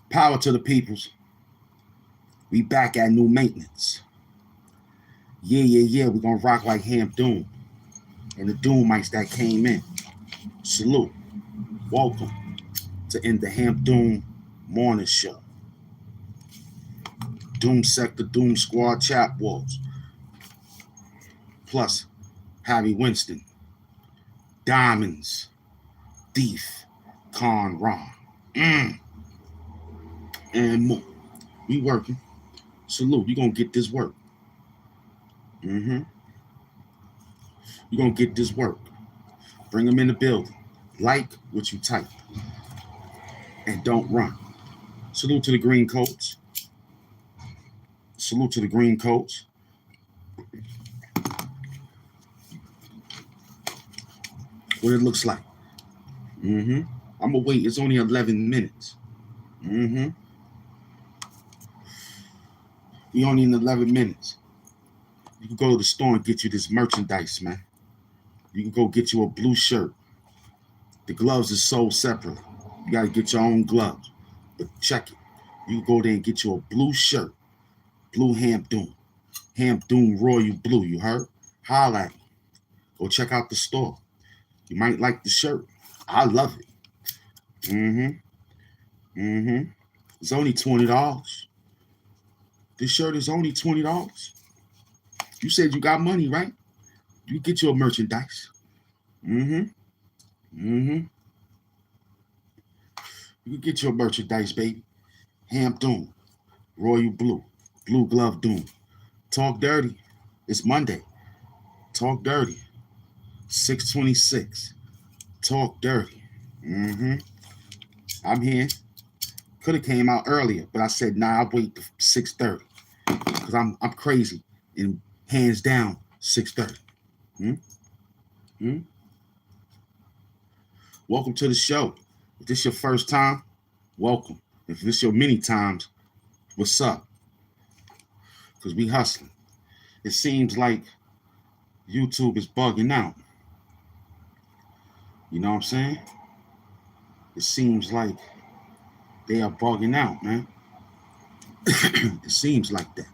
Power to the peoples. We back at new maintenance. Yeah. We're gonna rock like Hamp Doom and the Doomites that came in. Salute. Welcome to the Hamp Doom Morning Show. Doom Sector, Doom Squad, Chap Walls. Plus Harry Winston. Diamonds. Thief. Conron. And more. We working. Salute. We gonna get this work. You gonna get this work. Bring them in the building. Like what you type. And don't run. Salute to the green coats. Salute to the green coats. What it looks like. I'm gonna wait. It's only 11 minutes. We only in 11 minutes. You can go to the store and get you this merchandise, man. You can go get you a blue shirt. The gloves is sold separately. You got to get your own gloves. But check it. You can go there and get you a blue shirt. Blue Hamp Doom. Hamp Doom Royal Blue. You heard? Holla at me. Go check out the store. You might like the shirt. I love it. It's only $20. This shirt is only $20. You said you got money, right? You get your merchandise. You can get your merchandise, baby. Hamp Doom, Royal Blue, Blue Glove Doom. Talk dirty. It's Monday. Talk dirty. 6:26. Talk dirty. I'm here. Could have came out earlier, but I said, nah, I'll wait to 6:30. Because I'm crazy. And hands down, 6:30. Welcome to the show. If this your first time, welcome. If this your many times, what's up? Because we hustling. It seems like YouTube is bugging out. You know what I'm saying? It seems like they are bugging out, man. It seems like that.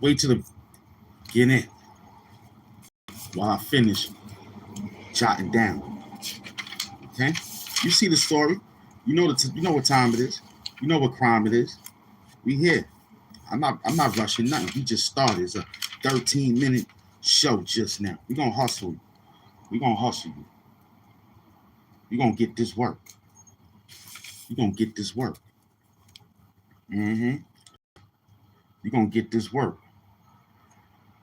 Wait till the get in while I finish jotting down. Okay, you see the story. You know you know what time it is. You know what crime it is. We here. I'm not rushing nothing. We just started. It's a 13-minute show just now. We're gonna hustle you. We're gonna hustle you. You're gonna get this work. You're gonna get this work. You're gonna get this work.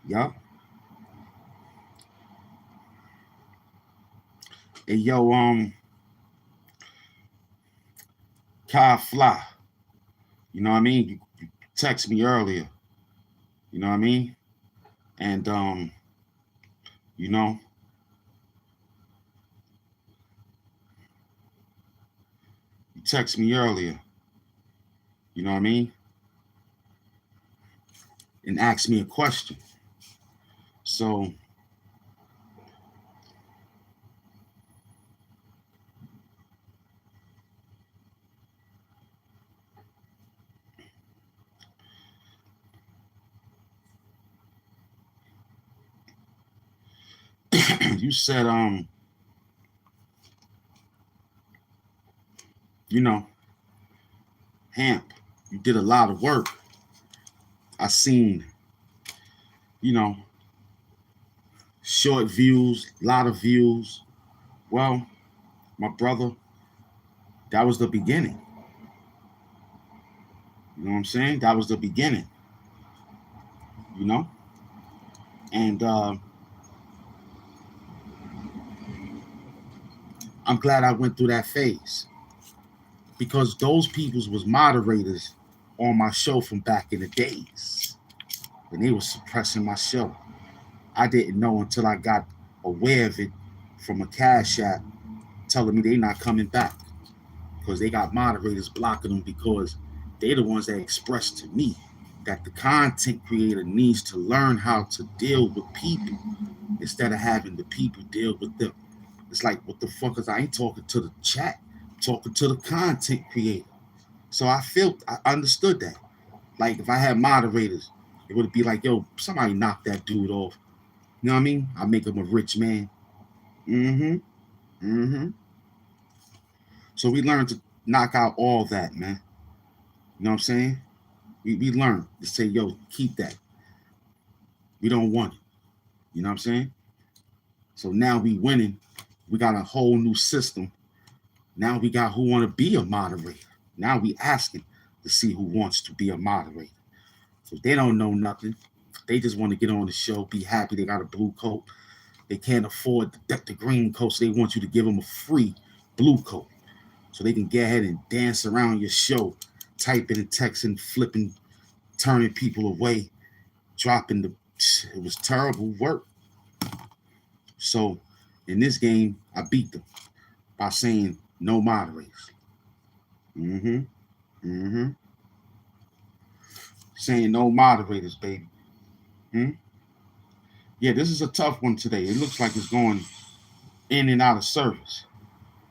Yup. Hey yo, Kai Fly. You know what I mean? You text me earlier. You know what I mean? And you know, you text me earlier. You know what I mean? And asked me a question. So you said, you know, Hamp, you did a lot of work. I seen, you know, short views, a lot of views. Well, my brother, that was the beginning. You know what I'm saying? That was the beginning. You know? And I'm glad I went through that phase. Because those peoples was moderators on my show from back in the days. And they were suppressing my show. I didn't know until I got aware of it from a Cash App telling me they not coming back. Because they got moderators blocking them because they the ones that expressed to me that the content creator needs to learn how to deal with people instead of having the people deal with them. It's like, what the fuck is, I ain't talking to the chat, I'm talking to the content creator. So I understood that. Like, if I had moderators, it would be like, yo, somebody knock that dude off. You know what I mean? I make him a rich man. So we learned to knock out all that, man. You know what I'm saying? We learned to say, yo, keep that. We don't want it. You know what I'm saying? So now we winning. We got a whole new system. Now we got who want to be a moderator. Now we asking to see who wants to be a moderator. So they don't know nothing. They just want to get on the show, be happy they got a blue coat. They can't afford the green coat, so they want you to give them a free blue coat. So they can get ahead and dance around your show, typing and texting, flipping, turning people away, dropping the... It was terrible work. So in this game, I beat them by saying no moderators. Saying no moderators, baby. Yeah, this is a tough one today. It looks like it's going in and out of service.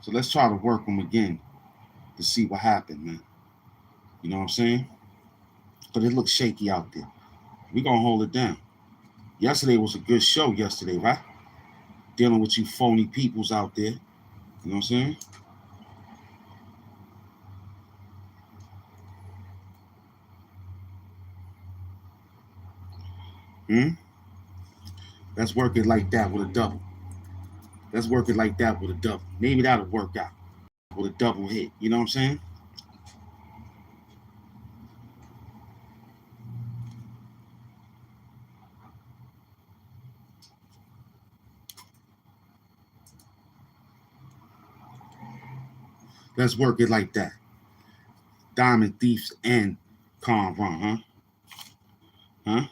So let's try to work them again to see what happened, man. You know what I'm saying? But it looks shaky out there. We're going to hold it down. Yesterday was a good show yesterday, right? Dealing with you phony peoples out there. You know what I'm saying? Let's work it like that with a double. Let's work it like that with a double. Maybe that'll work out with a double hit. You know what I'm saying? Let's work it like that. Diamond Thieves and Conron, huh?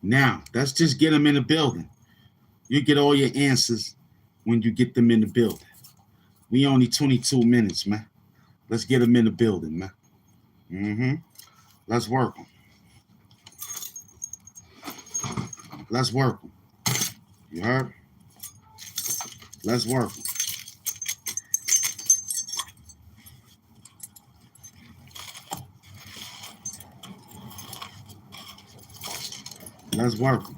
Now, let's just get them in the building. You get all your answers when you get them in the building. We only 22 minutes, man. Let's get them in the building, man. Let's work them. Let's work them. You heard? Let's work them. Let's work them.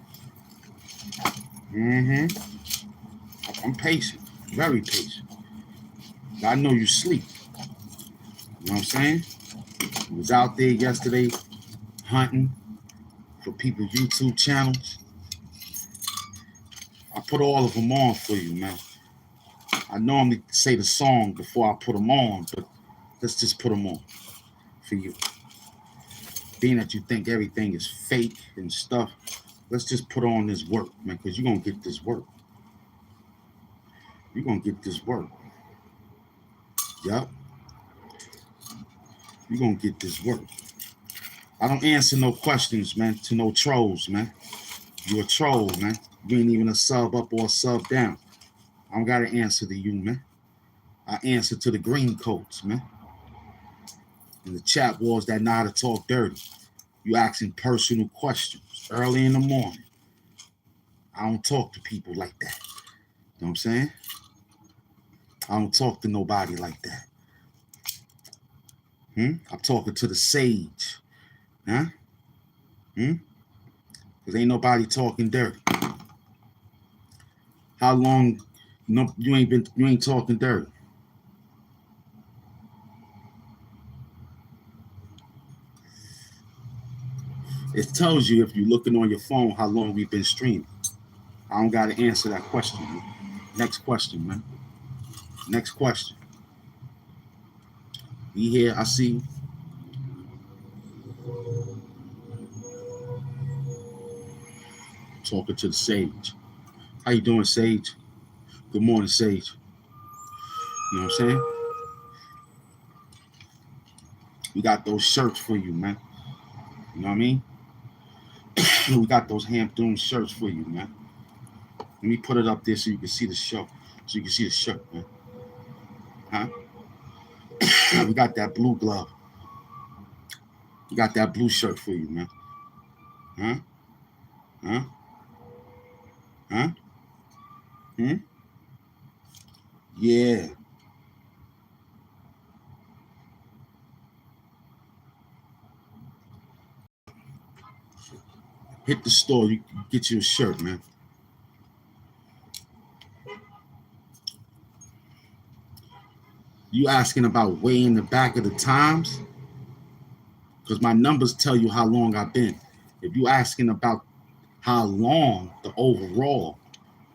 I'm patient, very patient. I know you sleep. You know what I'm saying? I was out there yesterday hunting for people's YouTube channels. I put all of them on for you, man. I normally say the song before I put them on, but let's just put them on for you. Being that you think everything is fake and stuff, let's just put on this work, man, because you're going to get this work. You're going to get this work. Yup. You're going to get this work. I don't answer no questions, man, to no trolls, man. You're a troll, man. You ain't even a sub up or a sub down. I don't got to answer to you, man. I answer to the green coats, man. And the chat wars that know how to talk dirty. You asking personal questions early in the morning. I don't talk to people like that. You know what I'm saying? I don't talk to nobody like that. I'm talking to the sage. Huh? Because ain't nobody talking dirty. How long you ain't talking dirty? It tells you if you're looking on your phone how long we've been streaming. I don't got to answer that question, man. Next question, man. Next question. We here, I see you. Talking to the sage. How you doing, Sage? Good morning, Sage. You know what I'm saying? We got those shirts for you, man. You know what I mean? We got those Hamp shirts for you, man. Let me put it up there so you can see the shirt. So you can see the shirt, man. Huh? We got that blue glove. We got that blue shirt for you, man. Huh? Huh? Huh? Yeah. Hit the store. You get you a shirt, man. You asking about way in the back of the times? Because my numbers tell you how long I've been. If you asking about how long the overall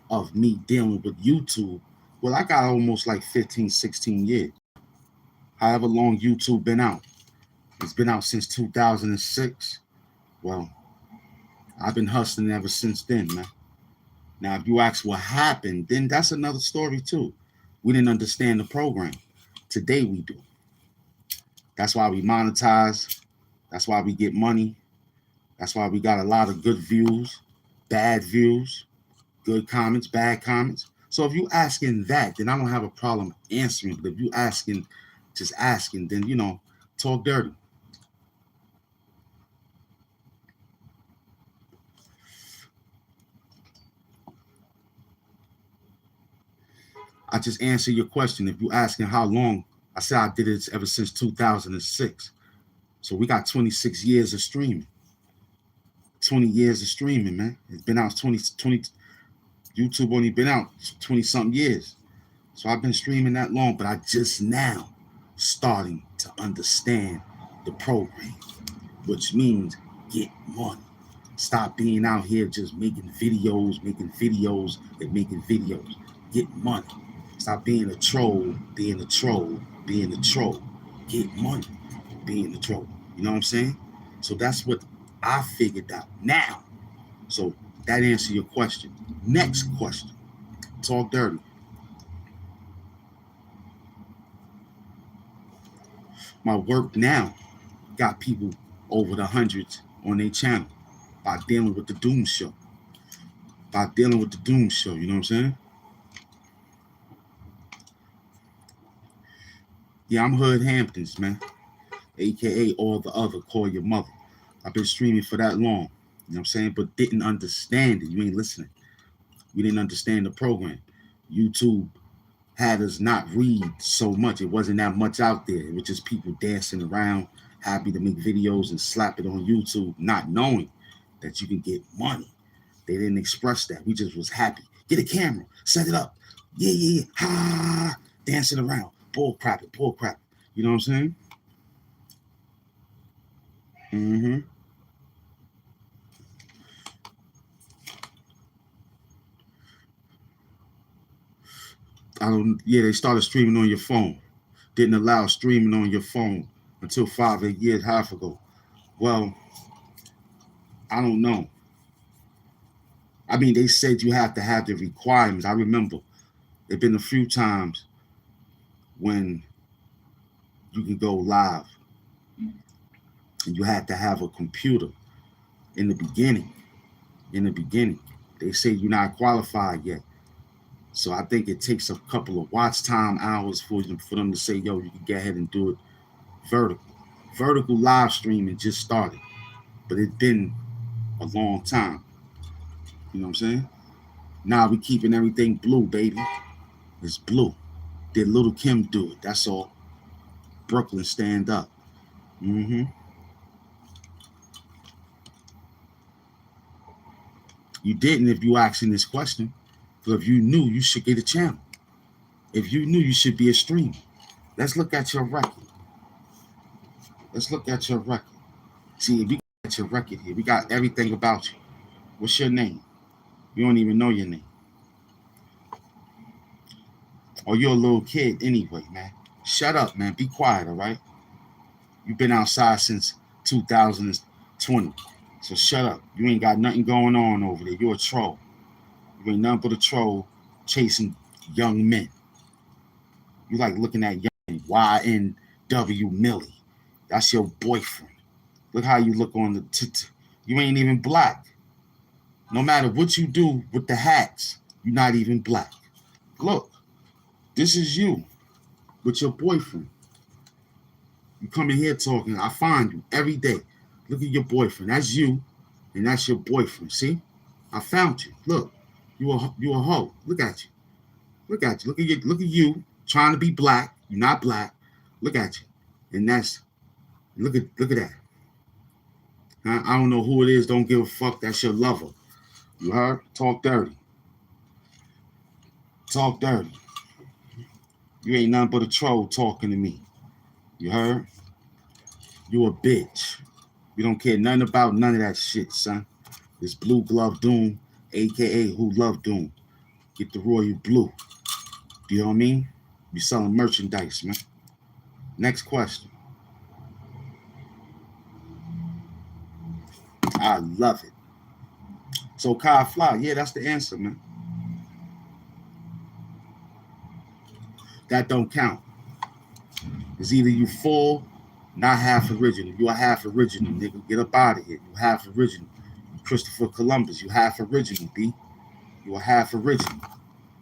of me dealing with YouTube, well, I got almost like 15, 16 years. However long YouTube been out. It's been out since 2006. Well, I've been hustling ever since then, man. Now, if you ask what happened, then that's another story too. We didn't understand the program. Today we do. That's why we monetize. That's why we get money. That's why we got a lot of good views, bad views, good comments, bad comments. So if you asking that, then I don't have a problem answering. But if you asking, just asking, then, you know, talk dirty. I just answer your question. If you asking how long, I said I did it ever since 2006. So we got 26 years of streaming. 20 years of streaming, man. It's been out 20, YouTube only been out 20 something years. So I've been streaming that long, but I just now starting to understand the program, which means get money. Stop being out here just making videos, and making videos. Get money. Stop being a troll, being a troll. Get money, being a troll. You know what I'm saying? So that's what I figured out now. So that answers your question. Next question. Talk dirty. My work now got people over the hundreds on their channel by dealing with the Doom Show. You know what I'm saying? Yeah, I'm Hood Hamptons, man. AKA all the other, call your mother. I've been streaming for that long. You know what I'm saying? But didn't understand it. You ain't listening. We didn't understand the program. YouTube had us not read so much. It wasn't that much out there. It was just people dancing around, happy to make videos and slap it on YouTube, not knowing that you can get money. They didn't express that. We just was happy. Get a camera, set it up. Yeah. Ha, dancing around. Bull crap. You know what I'm saying? Mm-hmm. They started streaming on your phone. Didn't allow streaming on your phone until 5 years, half ago. Well, I don't know. I mean, they said you have to have the requirements. I remember there've been a few times when you can go live and you had to have a computer in the beginning. They say you're not qualified yet. So I think it takes a couple of watch time hours for them to say, yo, you can go ahead and do it vertical. Vertical live streaming just started, but it's been a long time. You know what I'm saying? Now we keeping everything blue, baby. It's blue. Did Little Kim do it? That's all. Brooklyn, stand up. Mm-hmm. You didn't if you asking this question. But if you knew, you should get a channel. If you knew, you should be a streamer. Let's look at your record. See, if you got your record here, we got everything about you. What's your name? You don't even know your name. Or you're a little kid anyway, man. Shut up, man. Be quiet, all right? You've been outside since 2020. So shut up. You ain't got nothing going on over there. You're a troll. You ain't nothing but a troll chasing young men. You like looking at young YNW Millie. That's your boyfriend. Look how you look on the you ain't even black. No matter what you do with the hats, you're not even black. Look, this is you with your boyfriend. You come in here talking, I find you every day. Look at your boyfriend. That's you, and that's your boyfriend. See? I found you. Look, you a hoe. Look at you. Look at you trying to be black. You're not black. Look at you. And that's look at that. I don't know who it is, don't give a fuck. That's your lover. You heard? Talk dirty. You ain't nothing but a troll talking to me. You heard? You a bitch. We don't care nothing about none of that shit, son. It's Blue Glove Doom, aka Who Love Doom. Get the royal blue. Do you know what I mean? We selling merchandise, man. Next question. I love it. So Kai Fly, yeah, that's the answer, man. That don't count. It's either you full, not half original. You a half original, nigga. Get up out of here. You half original. Christopher Columbus, you half original, B. You a half original.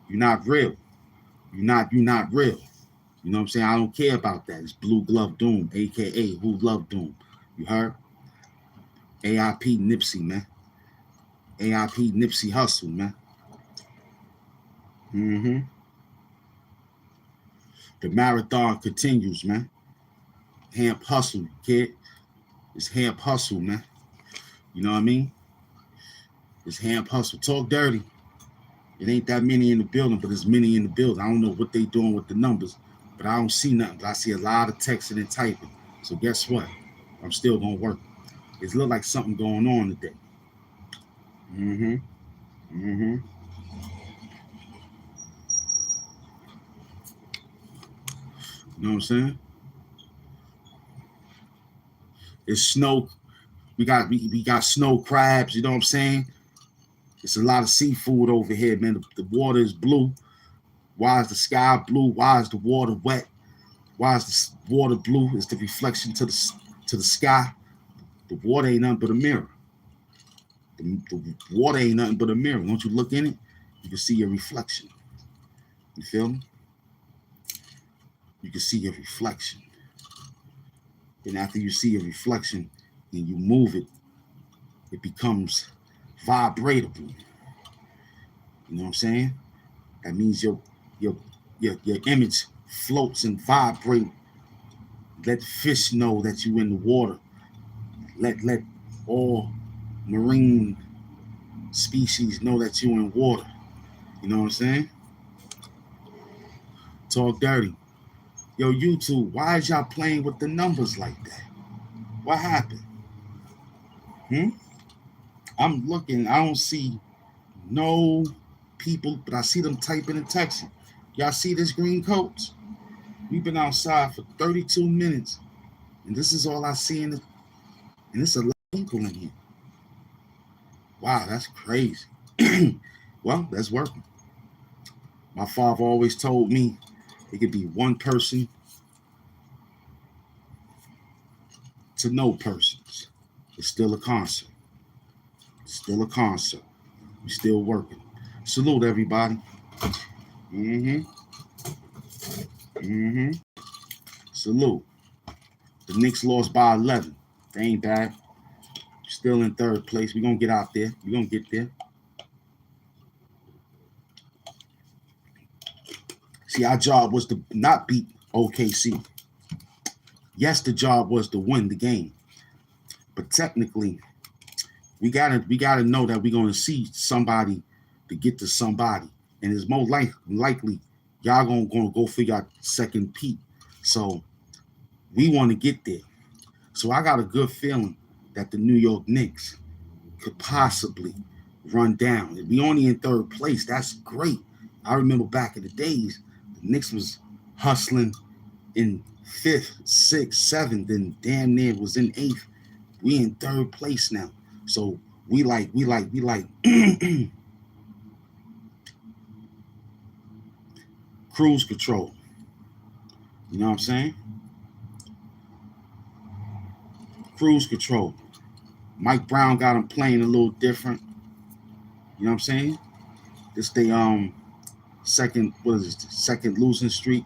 You're not real. You're not real. You know what I'm saying? I don't care about that. It's Blue Glove Doom, aka Who Love Doom. You heard? AIP Nipsey, man. AIP Nipsey Hustle, man. Mm-hmm. The marathon continues, man. Hamp hustle, kid. It's Hamp hustle, man. You know what I mean? It's Hamp hustle. Talk dirty. It ain't that many in the building, but there's many in the building. I don't know what they doing with the numbers, but I don't see nothing. I see a lot of texting and typing. So guess what? I'm still gonna work. It look like something going on today. You know what I'm saying? It's snow. We got snow crabs. You know what I'm saying? It's a lot of seafood over here, man. The water is blue. Why is the sky blue? Why is the water wet? Why is the water blue? It's the reflection to the sky. The water ain't nothing but a mirror. The water ain't nothing but a mirror. Once you look in it, you can see your reflection. You feel me? You can see your reflection. And after you see your reflection and you move it, it becomes vibratable. You know what I'm saying? That means your image floats and vibrates. Let fish know that you in the water. Let all marine species know that you in water. You know what I'm saying? Talk dirty. Yo, YouTube, why is y'all playing with the numbers like that? What happened? I'm looking, I don't see no people, but I see them typing and texting. Y'all see this green coats? We've been outside for 32 minutes, and this is all I see and it's a lot of people in here. Wow, that's crazy. Well, that's working. My father always told me it could be one person to no persons. It's still a concert. It's still a concert. We're still working. Salute, everybody. Salute. The Knicks lost by 11. They ain't bad. Still in third place. We're going to get out there. We're going to get there. See, our job was to not beat OKC. Yes, the job was to win the game. But technically, we gotta know that we're gonna see somebody to get to somebody. And it's more likely y'all gonna go for your second peak. So we want to get there. So I got a good feeling that the New York Knicks could possibly run down. If we only in third place, that's great. I remember back in the days, the Knicks was hustling in 5th, 6th, 7th, and damn near was in 8th. We in third place now. So we like cruise control. You know what I'm saying? Cruise control. Mike Brown got him playing a little different. You know what I'm saying? This they second losing streak.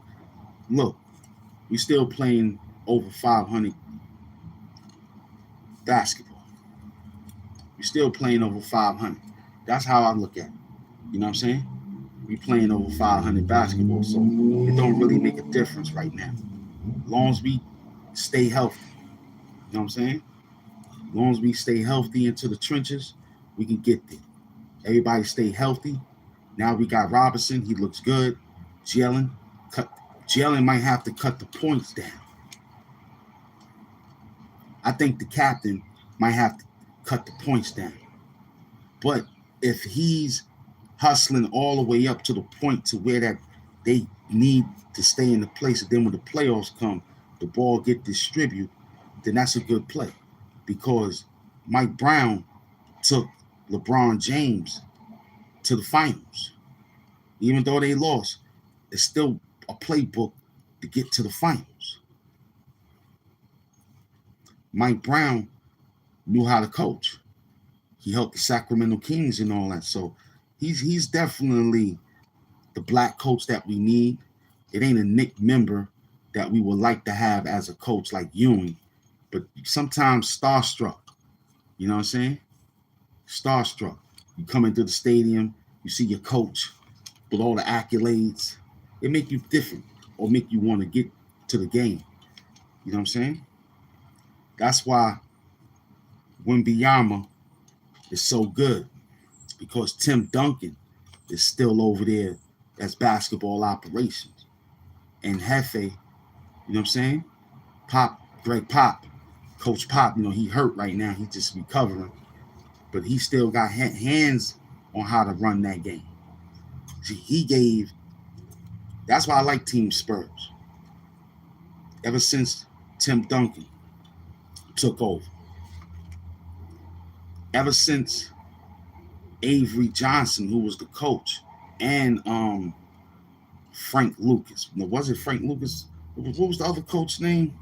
Look, we still playing over 500 basketball. We still playing over 500. That's how I look at it. You know what I'm saying? We playing over 500 basketball, so it don't really make a difference right now. As long as we stay healthy. You know what I'm saying? As long as we stay healthy into the trenches, we can get there. Everybody stay healthy. Now we got Robinson. He looks good. Jalen might have to cut the points down. I think the captain might have to cut the points down. But if he's hustling all the way up to the point to where that they need to stay in the place, and then when the playoffs come, the ball get distributed, then that's a good play. Because Mike Brown took LeBron James to the finals. Even though they lost, it's still a playbook to get to the finals. Mike Brown knew how to coach. He helped the Sacramento Kings and all that. So he's definitely the black coach that we need. It ain't a Knick member that we would like to have as a coach like Ewing, but sometimes starstruck. You know what I'm saying? Starstruck. You come into the stadium, you see your coach with all the accolades. It make you different. or make you want to get to the game. You know what I'm saying? That's why Wembanyama is so good, because Tim Duncan is still over there as basketball operations. And Nthe, you know what I'm saying? Greg Pop, Coach Pop, he hurt right now. He's just recovering. But he still got hands on how to run that game. See, that's why I like Team Spurs. Ever since Tim Duncan took over. Ever since Avery Johnson, who was the coach, and Frank Lucas. No, was it Frank Lucas? What was the other coach's name?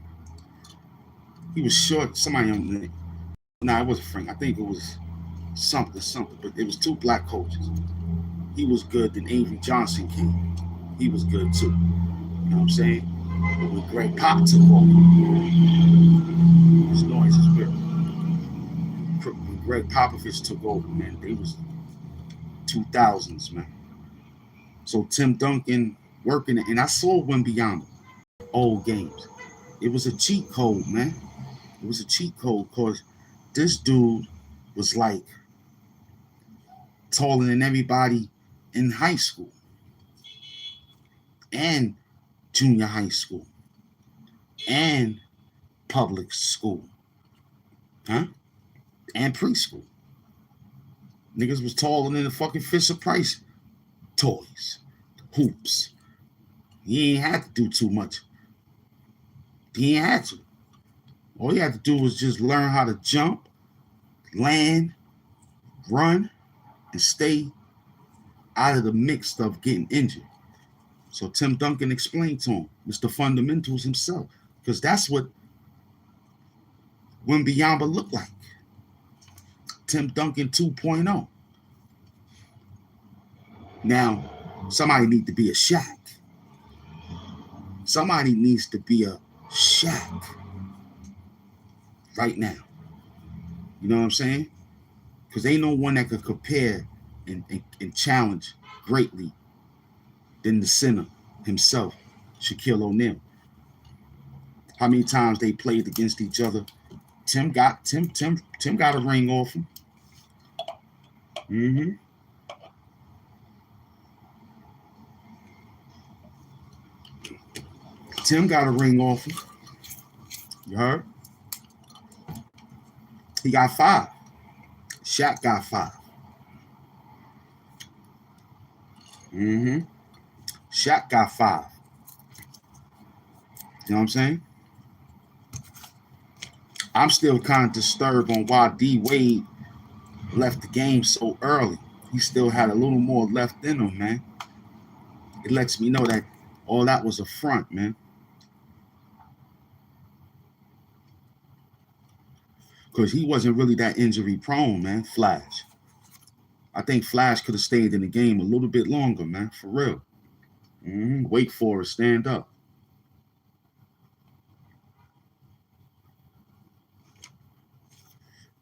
He was short. Somebody on the name. No, it wasn't Frank. I think it was something. But it was two black coaches. He was good. Then Avery Johnson came. He was good too. You know what I'm saying? But when Greg Pop took over, this noise is weird. When Greg Popovich took over, man, they was 2000s, man. So Tim Duncan working it, and I saw Wembanyama old games. It was a cheat code, man. It was a cheat code because this dude was like taller than everybody in high school and junior high school and public school, and preschool. Niggas was taller than the fucking Fisher-Price toys, hoops. He ain't had to do too much. He ain't had to. All he had to do was just learn how to jump, land, run, and stay out of the mix of getting injured. So Tim Duncan explained to him, Mr. Fundamentals himself, because that's what Wembanyama looked like. Tim Duncan 2.0. Now, somebody needs to be a Shaq. Somebody needs to be a Shaq right now. You know what I'm saying? Because ain't no one that could compare and challenge greatly than the center himself, Shaquille O'Neal. How many times they played against each other? Tim got a ring off him. Mm-hmm. Tim got a ring off him. You heard? He got 5. Shaq got 5. Mm-hmm. Shaq got 5. You know what I'm saying? I'm still kind of disturbed on why D Wade left the game so early. He still had a little more left in him, man. It lets me know that all that was a front, man. Because he wasn't really that injury prone, man, Flash. I think Flash could have stayed in the game a little bit longer, man, for real. Wait for it, stand up.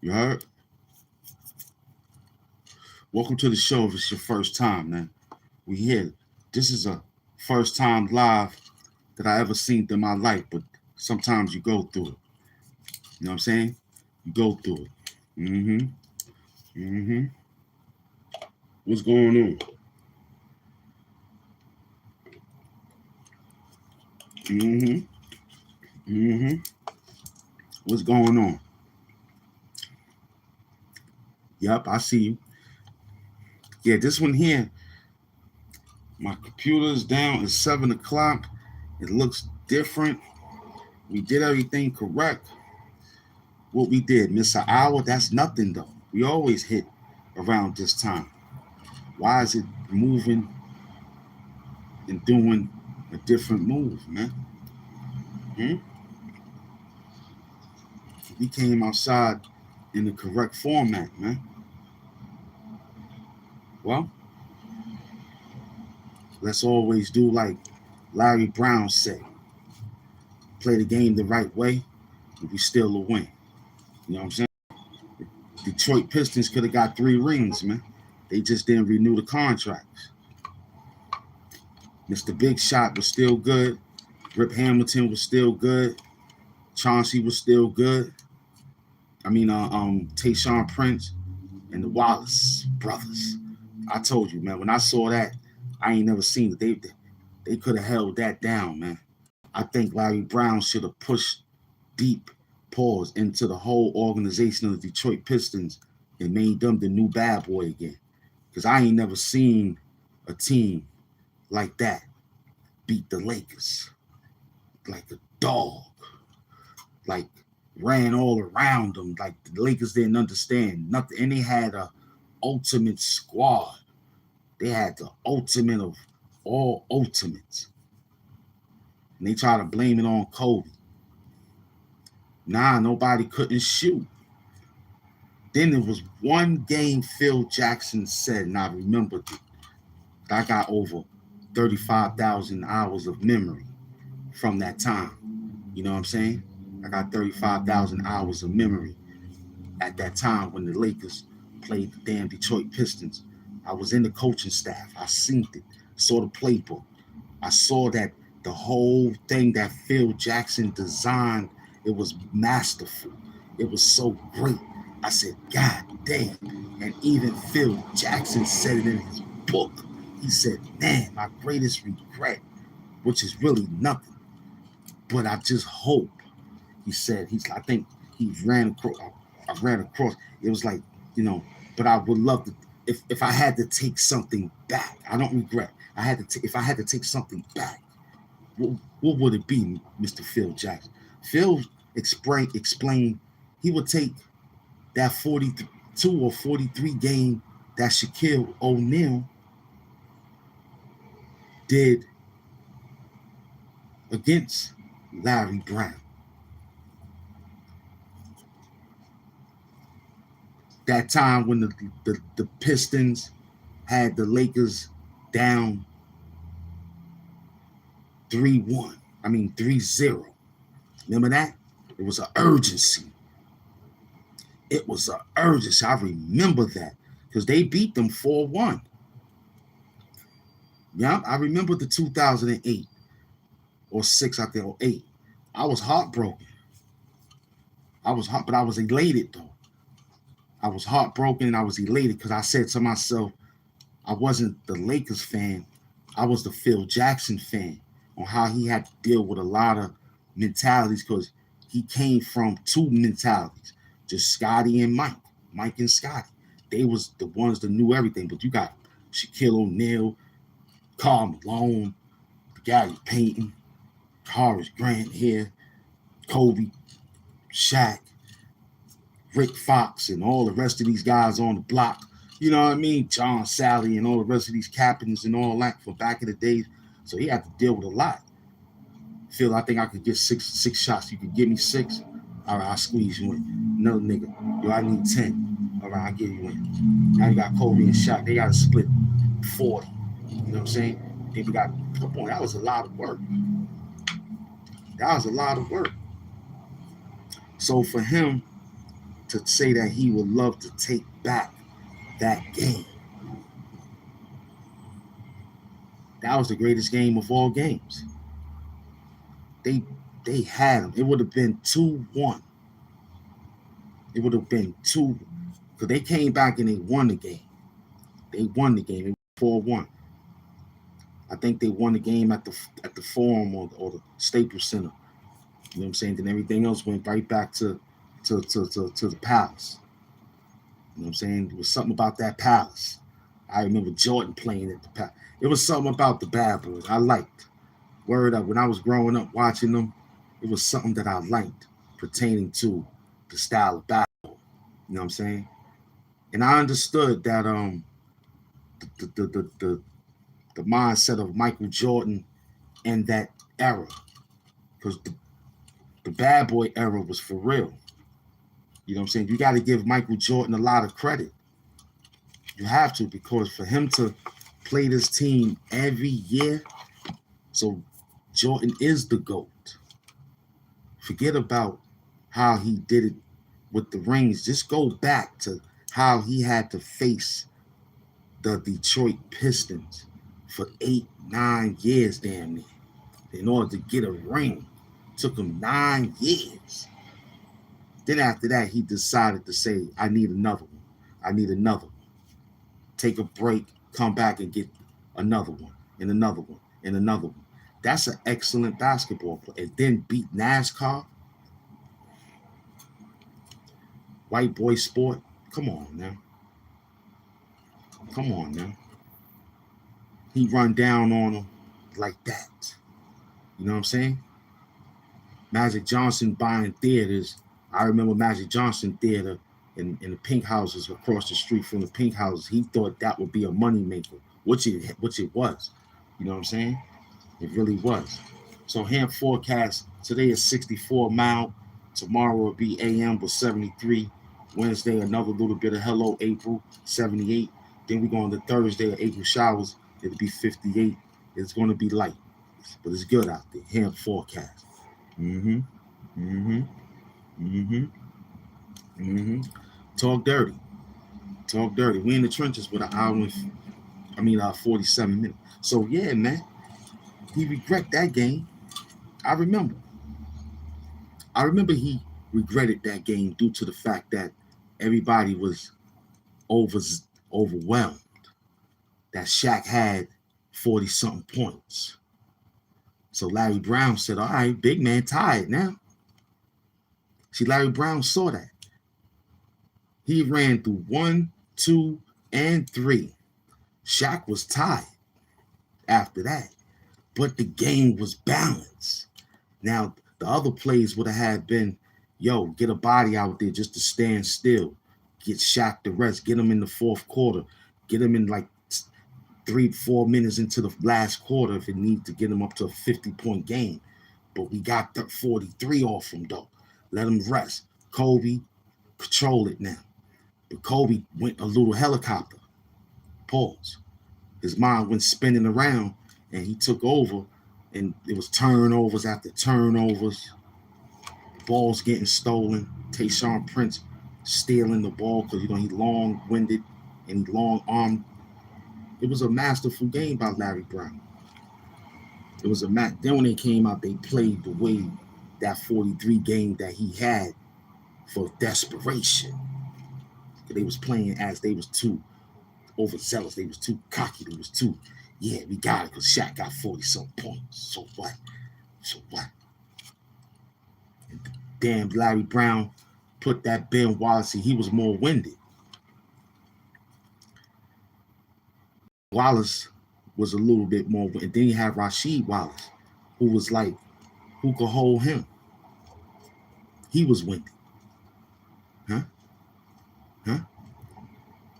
You heard? Welcome to the show if it's your first time, man. We here. This is a first time live that I ever seen in my life, but sometimes you go through it. You know what I'm saying? You go through it. What's going on? What's going on? Yep, I see you. Yeah, this one here, my computer's down at 7 o'clock. It looks different. We did everything correct. What we did, miss an hour, that's nothing though. We always hit around this time. Why is it moving and doing a different move, man? We came outside in the correct format, man. Well, let's always do like Larry Brown said. Play the game the right way, and we still will win. You know what I'm saying? Detroit Pistons could have got 3 rings, man. They just didn't renew the contracts. Mr. Big Shot was still good. Rip Hamilton was still good. Chauncey was still good. I mean, Tayshaun Prince and the Wallace brothers. I told you, man, when I saw that, I ain't never seen it. They could have held that down, man. I think Larry Brown should have pushed deep pause into the whole organization of the Detroit Pistons and made them the new bad boy again. Because I ain't never seen a team like that beat the Lakers like a dog, like ran all around them, like the Lakers didn't understand nothing. And they had a ultimate squad. They had the ultimate of all ultimates. And they try to blame it on Kobe. Nah, nobody couldn't shoot. Then there was one game Phil Jackson said, and I remembered it. I got over 35,000 hours of memory from that time. You know what I'm saying? I got 35,000 hours of memory at that time when the Lakers played the damn Detroit Pistons. I was in the coaching staff. I seen it, saw the playbook. I saw that the whole thing that Phil Jackson designed, it was masterful. It was so great. I said, God damn. And even Phil Jackson said it in his book. He said, man, my greatest regret, which is really nothing, but I just hope, he said, I think he ran across, I ran across, it was like, you know, but I would love to, if I had to take something back, I don't regret, if I had to take something back, what would it be, Mr. Phil Jackson? Phil explained he would take that 42 or 43 game that Shaquille O'Neal did against Larry Brown. That time when the Pistons had the Lakers down 3-0. Remember that? It was an urgency. It was an urgency. I remember that because they beat them 4-1. Yeah, I remember the 2008 or 6, I think, or 8. I was heartbroken. But I was elated though. I was heartbroken and I was elated because I said to myself, I wasn't the Lakers fan. I was the Phil Jackson fan on how he had to deal with a lot of mentalities because he came from two mentalities, just Scotty and Mike and Scotty. They was the ones that knew everything. But you got Shaquille O'Neal, Karl Malone, Gary Payton, Horace Grant here, Kobe, Shaq, Rick Fox, and all the rest of these guys on the block. You know what I mean? John Sally and all the rest of these captains and all that from back in the days. So he had to deal with a lot. Phil, I think I could get six shots. You could give me 6. All right, I'll squeeze you in. Another nigga. Yo, I need 10. All right, I'll give you in. Now you got Kobe and Shaq. They got to split 40. You know what I'm saying? Then we got, come on, that was a lot of work. That was a lot of work. So for him to say that he would love to take back that game, that was the greatest game of all games. They had him. It would have been 2-1. It would have been 2, because they came back and they won the game. They won the game. It was 4-1. I think they won the game at the Forum or the Staples Center. You know what I'm saying? Then everything else went right back to the Palace. You know what I'm saying? There was something about that Palace. I remember Jordan playing at the Palace. It was something about the Bad Boys I liked. Word up, when I was growing up watching them, it was something that I liked pertaining to the style of basketball. You know what I'm saying? And I understood that the mindset of Michael Jordan and that era, because the Bad Boy era was for real. You know what I'm saying? You got to give Michael Jordan a lot of credit. You have to, because for him to play this team every year, so Jordan is the GOAT. Forget about how he did it with the rings. Just go back to how he had to face the Detroit Pistons for 8-9 years damn near. in order to get a ring. Took him 9 years. Then after that, he decided to say, I need another one. I need another one. Take a break, come back and get another one, and another one, and another one. That's an excellent basketball player. And then beat NASCAR. White boy sport. Come on now. Come on now. He run down on him like that. You know what I'm saying? Magic Johnson buying theaters. I remember Magic Johnson theater in the pink houses across the street from the pink houses. He thought that would be a moneymaker, which it was. You know what I'm saying? It really was. So Hamp forecast today is 64 mild. Tomorrow will be AM with 73. Wednesday, another little bit of hello April, 78. Then we go on to Thursday, April showers. It'll be 58. It's going to be light, but it's good out there. Hamp forecast. Talk dirty. Talk dirty. We in the trenches with an hour and 47 minutes. So yeah, man. He regret that game. I remember he regretted that game due to the fact that everybody was overwhelmed. That Shaq had 40-something points. So Larry Brown said, all right, big man tired now. See, Larry Brown saw that. He ran through 1, 2, and 3. Shaq was tired after that. But the game was balanced. Now, the other plays would have been, get a body out there just to stand still. Get Shaq the rest. Get him in the fourth quarter. Get him in like 3-4 minutes into the last quarter if it needs to get him up to a 50-point game. But we got the 43 off him, though. Let him rest. Kobe, control it now. But Kobe went a little helicopter. Pause. His mind went spinning around, and he took over, and it was turnovers after turnovers. Balls getting stolen. Tayshaun Prince stealing the ball because, he's long-winded and he long-armed. It was a masterful game by Larry Brown. It was then when they came out, they played the way that 43 game that he had for desperation. They was playing as they was too overzealous. They was too cocky. They was too, we got it because Shaq got 40-some points. So what? And damn, Larry Brown put that Ben Wallace. He was more winded. Wallace was a little bit more, and then you had Rasheed Wallace, who was like, who could hold him? He was winded. Huh?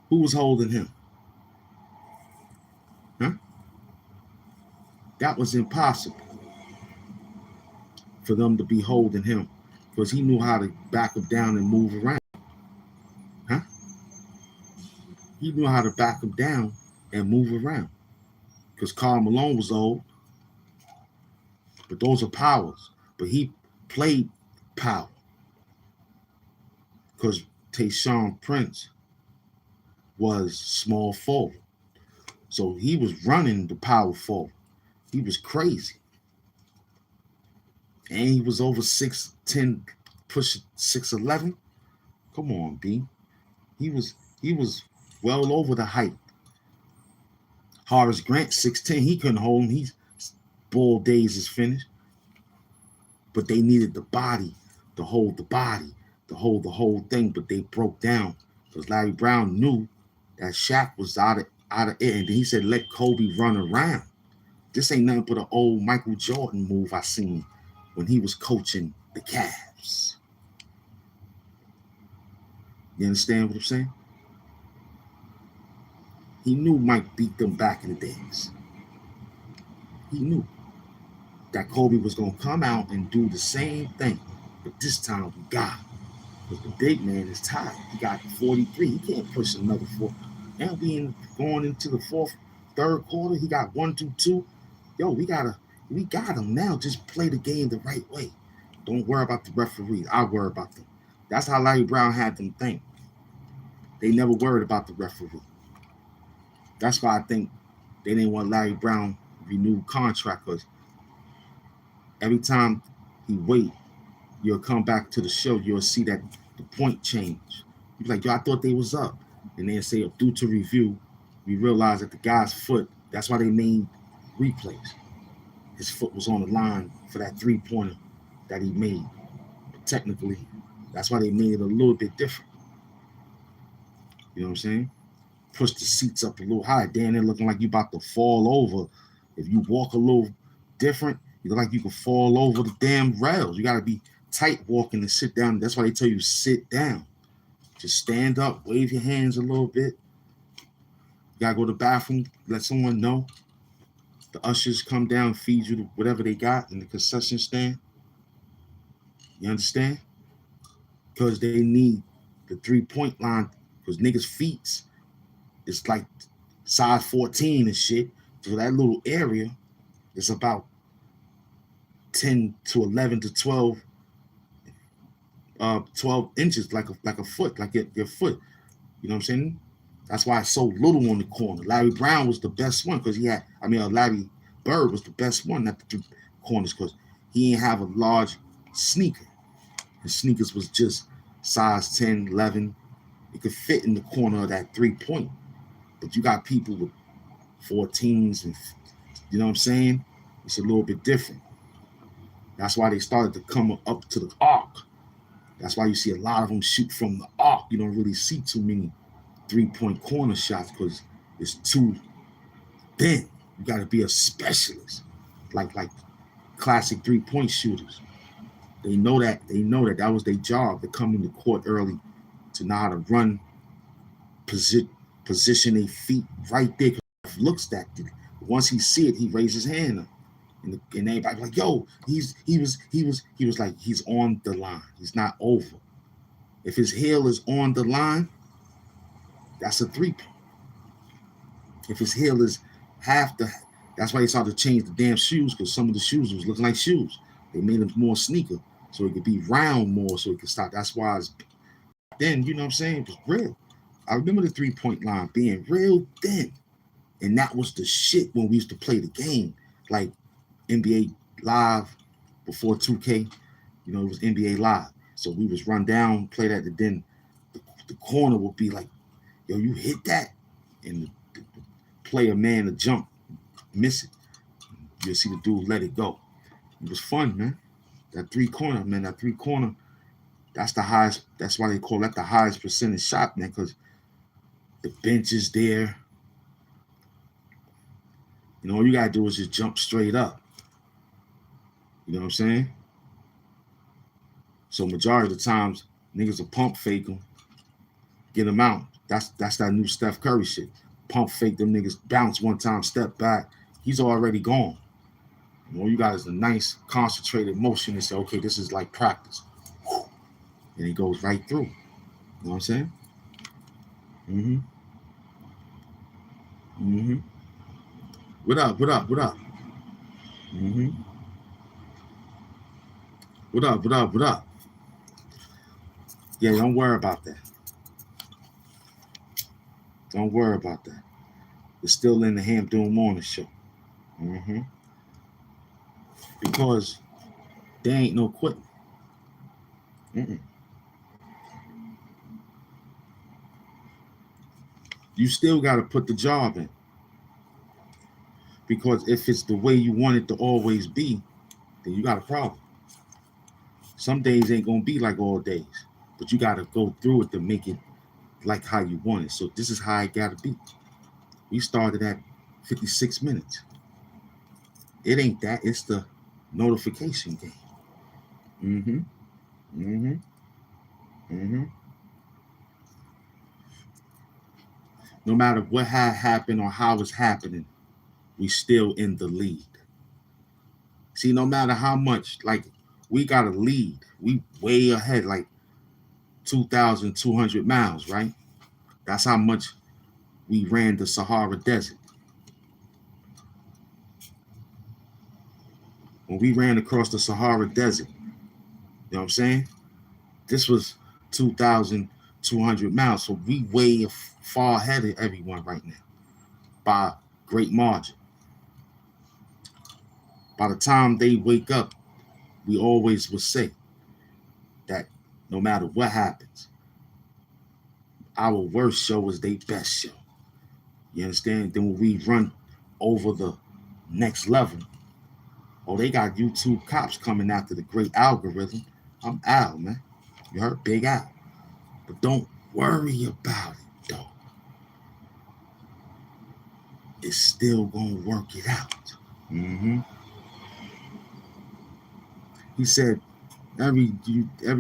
Who was holding him? Huh? That was impossible for them to be holding him because he knew how to back him down and move around. Huh? He knew how to back him down and move around because Karl Malone was old. But those are powers. But he played power because Tayshaun Prince was small forward. So he was running the power forward. He was crazy. And he was over 6'10", pushing 6'11". Come on, B. He was well over the height. Horace Grant, 6'10", he couldn't hold him. He's ball days is finished. But they needed the body to hold the body, to hold the whole thing. But they broke down because Larry Brown knew that Shaq was out of it. And he said, let Kobe run around. This ain't nothing but an old Michael Jordan move I seen when he was coaching the Cavs. You understand what I'm saying? He knew Mike beat them back in the days. He knew that Kobe was going to come out and do the same thing. But this time we got him. Because the big man is tired. He got 43. He can't push another 4. Now going into the third quarter, he got 1, 2, 2. Yo, we got him now. Just play the game the right way. Don't worry about the referees. I worry about them. That's how Larry Brown had them think. They never worried about the referee. That's why I think they didn't want Larry Brown renewed contract because every time he wait, you'll come back to the show. You'll see that the point change. You're like, yo, I thought they was up. And they'll say, due to review, we realized that the guy's foot, that's why they made replays. His foot was on the line for that three-pointer that he made. But technically, that's why they made it a little bit different. You know what I'm saying? Push the seats up a little higher. Damn, they're looking like you about to fall over. If you walk a little different, you look like you can fall over the damn rails. You got to be tight walking and sit down. That's why they tell you sit down. Just stand up, wave your hands a little bit. You got to go to the bathroom, let someone know. The ushers come down, feed you whatever they got in the concession stand. You understand? Because they need the three-point line. Because niggas' feet is like size 14 and shit. So that little area is about 10 to 11 to 12 inches, like a foot, like your foot. You know what I'm saying? That's why it's so little on the corner. Larry Brown was the best one because Larry Bird was the best one at the three corners because he didn't have a large sneaker. His sneakers was just size 10, 11. It could fit in the corner of that 3-point. But you got people with 14s and, you know what I'm saying? It's a little bit different. That's why they started to come up to the arc. That's why you see a lot of them shoot from the arc. You don't really see too many 3-point corner shots because it's too thin. You got to be a specialist, like classic 3-point shooters. They know that was their job to come in the court early, to know how to run, position their feet right there. Because looks that once he see it, he raises his hand up, and everybody like, yo, he was like, he's on the line. He's not over. If his heel is on the line, that's a 3-point. If his heel is that's why they started to change the damn shoes, because some of the shoes was looking like shoes. They made them more sneaker so it could be round more so it could stop. That's why then, you know what I'm saying, it was real. I remember the 3-point line being real thin. And that was the shit when we used to play the game. Like NBA Live before 2K, you know, it was NBA Live. So we was run down, play that, and then the corner would be like, yo, you hit that? And the player man to jump, miss it. You'll see the dude let it go. It was fun, man. That three corner, that's the highest. That's why they call that the highest percentage shot, man, because the bench is there. You know, all you gotta do is just jump straight up. You know what I'm saying? So majority of the times, niggas will pump fake them, get them out. That's that new Steph Curry shit. Pump fake them niggas, bounce one time, step back. He's already gone. And all you got is a nice concentrated motion and say, okay, this is like practice. And he goes right through. You know what I'm saying? Mm-hmm. Mm-hmm. What up? Mm-hmm. What up? Yeah, don't worry about that. Don't worry about that. It's still in the Hamp morning show. Mm-hmm. Because there ain't no quitting. Mm-mm. You still got to put the job in. Because if it's the way you want it to always be, then you got a problem. Some days ain't going to be like all days. But you got to go through it to make it like how you want it. So this is how it got to be. We started at 56 minutes. It ain't that. It's the notification game. Mm-hmm. Mm-hmm. Mm-hmm. No matter what had happened or how it's happening, we still in the lead. See, no matter how much, like, we got a lead. We way ahead, like 2,200 miles, right? That's how much we ran the Sahara Desert. When we ran across the Sahara Desert, you know what I'm saying? This was 2,200 miles. So we way far ahead of everyone right now by great margin. By the time they wake up, we always would say that no matter what happens, our worst show is their best show. You understand? Then when we run over the next level, oh, they got YouTube cops coming after the great algorithm. I'm Al, man. You heard? Big Al. But don't worry about it, though. It's still going to work it out. Mm-hmm. He said every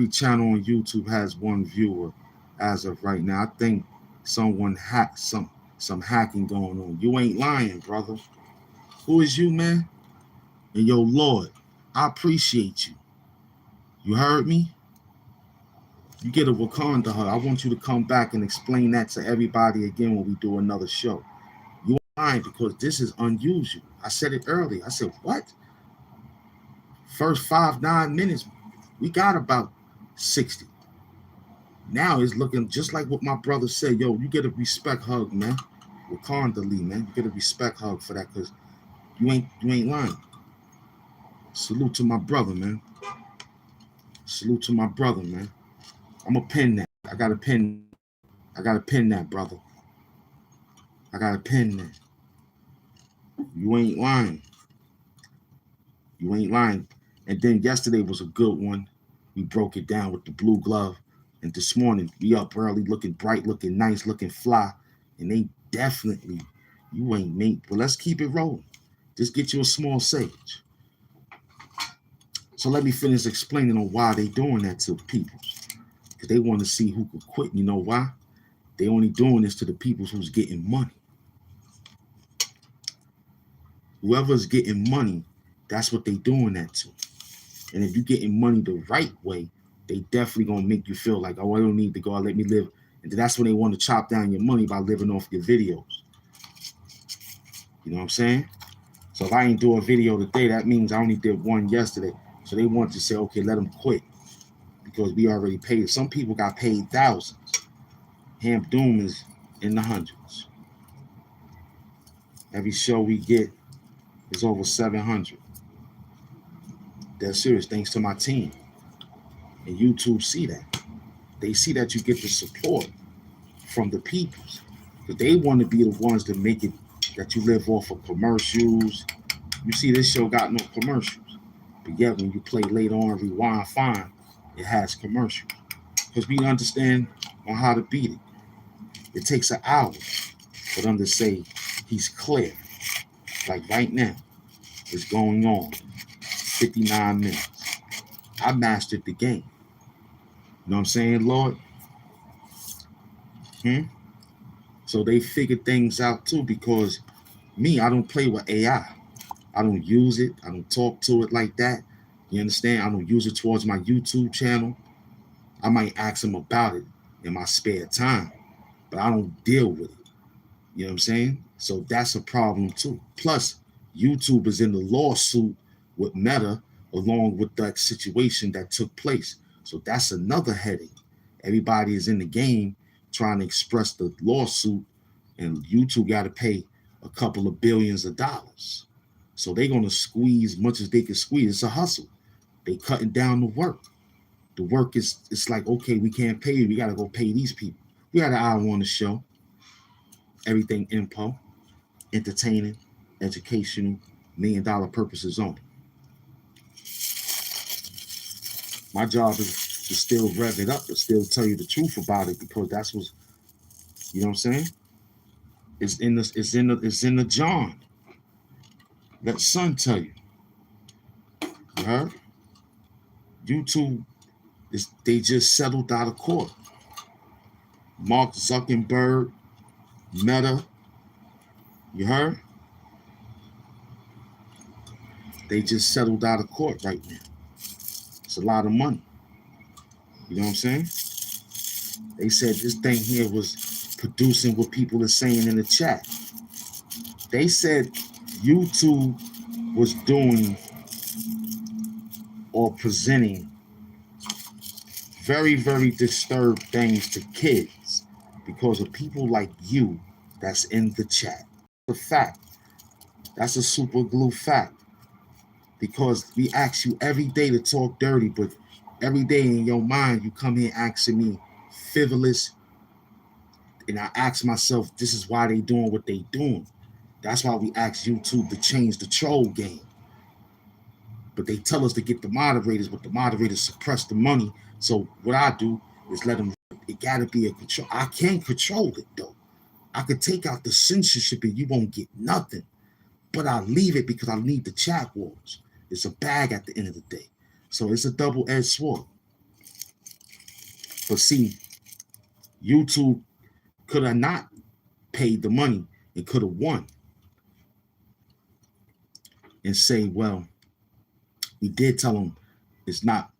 channel on YouTube has one viewer as of right now. I think someone hacked some hacking going on. You ain't lying, brother. Who is you, man? And yo, Lord, I appreciate you. You heard me? You get a Wakanda hug. I want you to come back and explain that to everybody again when we do another show. You ain't lying, because this is unusual. I said it earlier. I said, what? First 9 minutes, we got about 60. Now it's looking just like what my brother said. Yo, you get a respect hug, man. Wakanda Lee, man. You get a respect hug for that, because you ain't lying. Salute to my brother, man. Salute to my brother, man. I'm gonna pin that. I gotta pin that, brother. I gotta pin that. You ain't lying. You ain't lying. And then yesterday was a good one. We broke it down with the blue glove. And this morning, we up early, looking bright, looking nice, looking fly. And they definitely, you ain't mate. But let's keep it rolling. Just get you a small sage. So let me finish explaining on why they doing that to people. Because they want to see who could quit. You know why? They only doing this to the people who's getting money. Whoever's getting money, that's what they doing that to. And if you're getting money the right way, they definitely gonna make you feel like, oh, I don't need to go, let me live. And that's when they want to chop down your money by living off your videos. You know what I'm saying? So if I ain't do a video today, that means I only did one yesterday. So they want to say, okay, let them quit, because we already paid. Some people got paid thousands. Hamp Doom is in the hundreds. Every show we get is over 700. That's serious, thanks to my team. And YouTube see that. They see that you get the support from the people. Because they want to be the ones to make it that you live off of commercials. You see, this show got no commercials. But yet when you play later on, rewind, fine, it has commercials. Because we understand on how to beat it. It takes an hour for them to say he's clear. Like right now, it's going on 59 minutes. I mastered the game. You know what I'm saying, Lord? So they figured things out too, because me, I don't play with AI. I don't use it. I don't talk to it like that. You understand? I don't use it towards my YouTube channel. I might ask them about it in my spare time, but I don't deal with it. You know what I'm saying? So that's a problem too. Plus, YouTube is in the lawsuit with Meta along with that situation that took place. So that's another headache. Everybody is in the game trying to express the lawsuit, and YouTube got to pay a couple of billions of dollars. So they're going to squeeze as much as they can squeeze. It's a hustle. They cutting down the work. The work is, it's like, okay, we can't pay you. We got to go pay these people. We had an hour on the show. Everything info, entertaining, educational, $1 million purposes only. My job is to still rev it up, but still tell you the truth about it, because that's what's, you know what I'm saying? It's in the John. Let son tell you. You heard? YouTube they just settled out of court. Mark Zuckerberg, Meta. You heard? They just settled out of court right now. It's a lot of money. You know what I'm saying? They said this thing here was producing what people are saying in the chat. They said YouTube was doing or presenting very, very disturbed things to kids because of people like you that's in the chat. The fact. That's a super glue fact. Because we ask you every day to talk dirty, but every day in your mind, you come here asking me frivolous. And I ask myself, this is why they doing what they doing. That's why we ask YouTube to change the troll game. But they tell us to get the moderators, but the moderators suppress the money. So what I do is let them, it gotta be a control. I can't control it though. I could take out the censorship and you won't get nothing. But I leave it because I need the chat wars. It's a bag at the end of the day. So it's a double-edged sword. But see, YouTube could have not paid the money and could have won. And say, well, we did tell them it's not.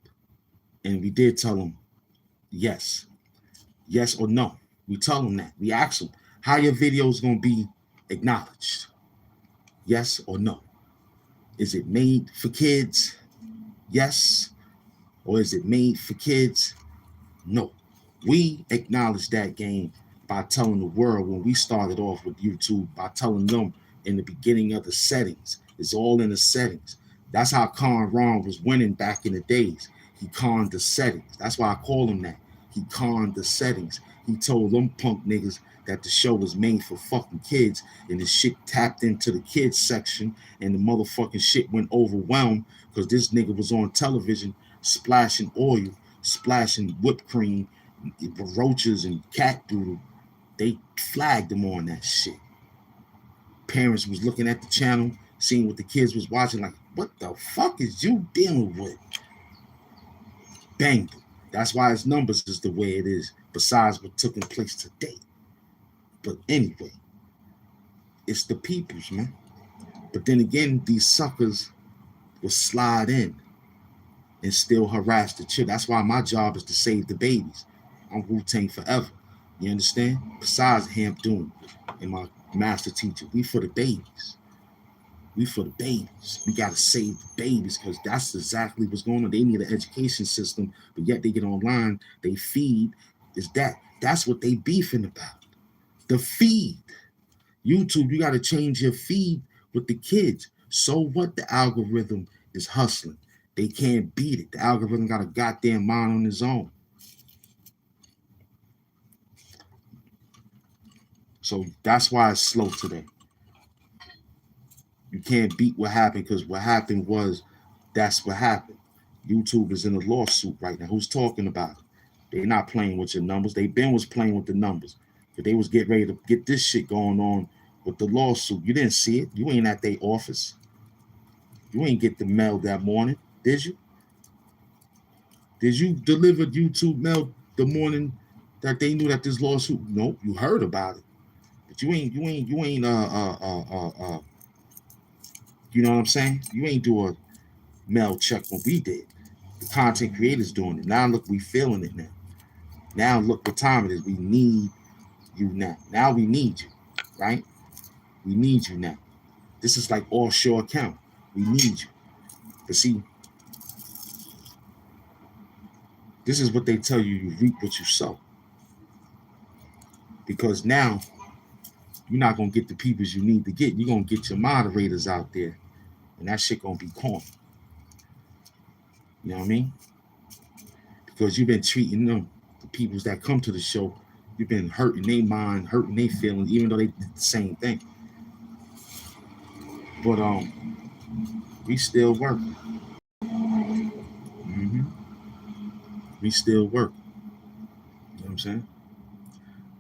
And we did tell them yes. Yes or no. We tell them that. We ask them, how your video is going to be acknowledged? Yes or no? Is it made for kids? Yes. Or is it made for kids? No. We acknowledge that game by telling the world when we started off with YouTube, by telling them in the beginning of the settings. It's all in the settings. That's how Conron was winning back in the days. He conned the settings. That's why I call him that. He conned the settings. He told them punk niggas that the show was made for fucking kids, and the shit tapped into the kids section, and the motherfucking shit went overwhelmed because this nigga was on television splashing oil, splashing whipped cream, roaches and cat doodle. They flagged him on that shit. Parents was looking at the channel, seeing what the kids was watching, like, what the fuck is you dealing with? Banged him. That's why his numbers is the way it is, besides what took place today. But anyway, it's the peoples, man. But then again, these suckers will slide in and still harass the children. That's why my job is to save the babies. I'm Wu-Tang forever. You understand? Besides Hamp and my master teacher, we for the babies. We for the babies. We got to save the babies because that's exactly what's going on. They need an education system, but yet they get online, they feed. Is that? That's what they beefing about. The feed. YouTube, you got to change your feed with the kids. So what? The algorithm is hustling. They can't beat it. The algorithm got a goddamn mind on its own. So that's why it's slow today. You can't beat what happened because what happened was that's what happened. YouTube is in a lawsuit right now. Who's talking about it? They're not playing with your numbers. They was playing with the numbers. But they was getting ready to get this shit going on with the lawsuit. You didn't see it. You ain't at their office. You ain't get the mail that morning, did you? Did you deliver YouTube mail the morning that they knew that this lawsuit? Nope, you heard about it. But you ain't you know what I'm saying? You ain't do a mail check when we did. The content creators doing it. Now look, we feeling it now. Now look what time it is. We need you now. Now we need you, right? We need you now. This is like offshore account. We need you. But see, this is what they tell you, you reap what you sow. Because now you're not going to get the people you need to get. You're going to get your moderators out there, and that shit going to be corny. You know what I mean? Because you've been treating them, the people that come to the show, you've been hurting their mind, hurting their feelings, even though they did the same thing. But we still work. We still work. You know what I'm saying?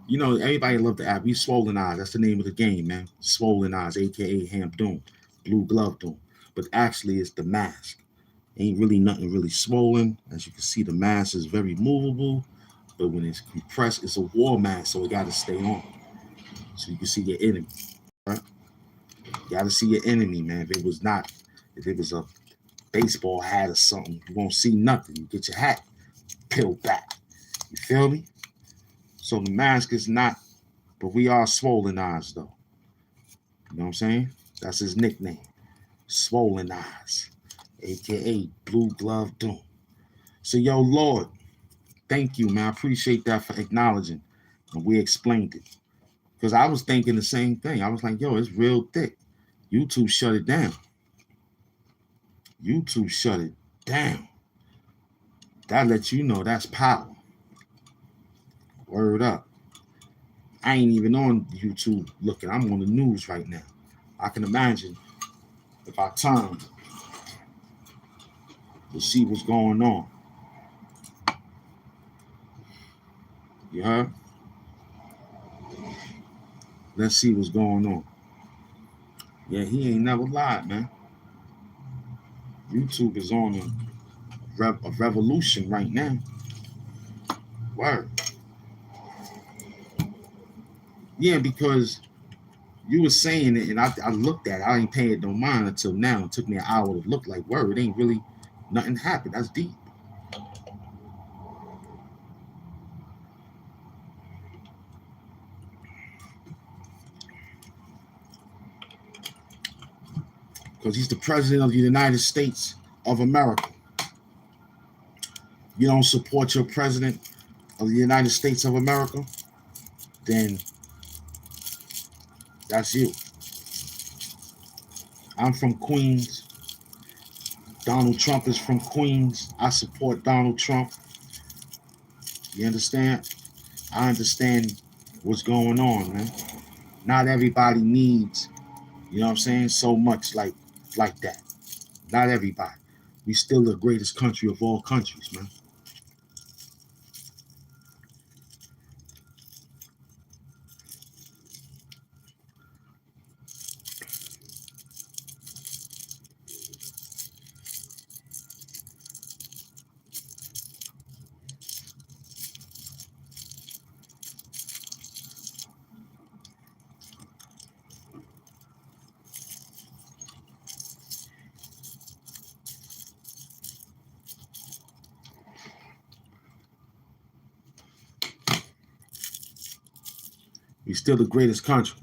You know, everybody love the app. We Swollen Eyes. That's the name of the game, man. Swollen Eyes, a.k.a. Hamp Doom. Blue Glove Doom. But actually, it's the mask. Ain't really nothing really swollen. As you can see, the mask is very movable. But when it's compressed, it's a war mask, so it got to stay on. So you can see your enemy, right? You got to see your enemy, man. If it was a baseball hat or something, you won't see nothing. You get your hat peeled back. You feel me? So the mask is not, but we are Swollen Eyes, though. You know what I'm saying? That's his nickname. Swollen Eyes, a.k.a. Blue Glove Doom. So, yo, Lord, thank you, man. I appreciate that for acknowledging. And we explained it. Because I was thinking the same thing. I was like, yo, it's real thick. YouTube shut it down. YouTube shut it down. That lets you know that's power. Word up. I ain't even on YouTube looking. I'm on the news right now. I can imagine if I turned to see what's going on. You heard? Let's see what's going on. Yeah, he ain't never lied, man. YouTube is on a revolution right now. Word. Yeah, because you were saying it, and I looked at it. I ain't paying no mind until now. It took me an hour to look like, word, it ain't really nothing happened. That's deep. Because he's the president of the United States of America. You don't support your president of the United States of America, then that's you. I'm from Queens. Donald Trump is from Queens. I support Donald Trump. You understand? I understand what's going on, man. Not everybody needs, you know what I'm saying, so much like that. Not everybody. We still the greatest country of all countries, man. We still the greatest country.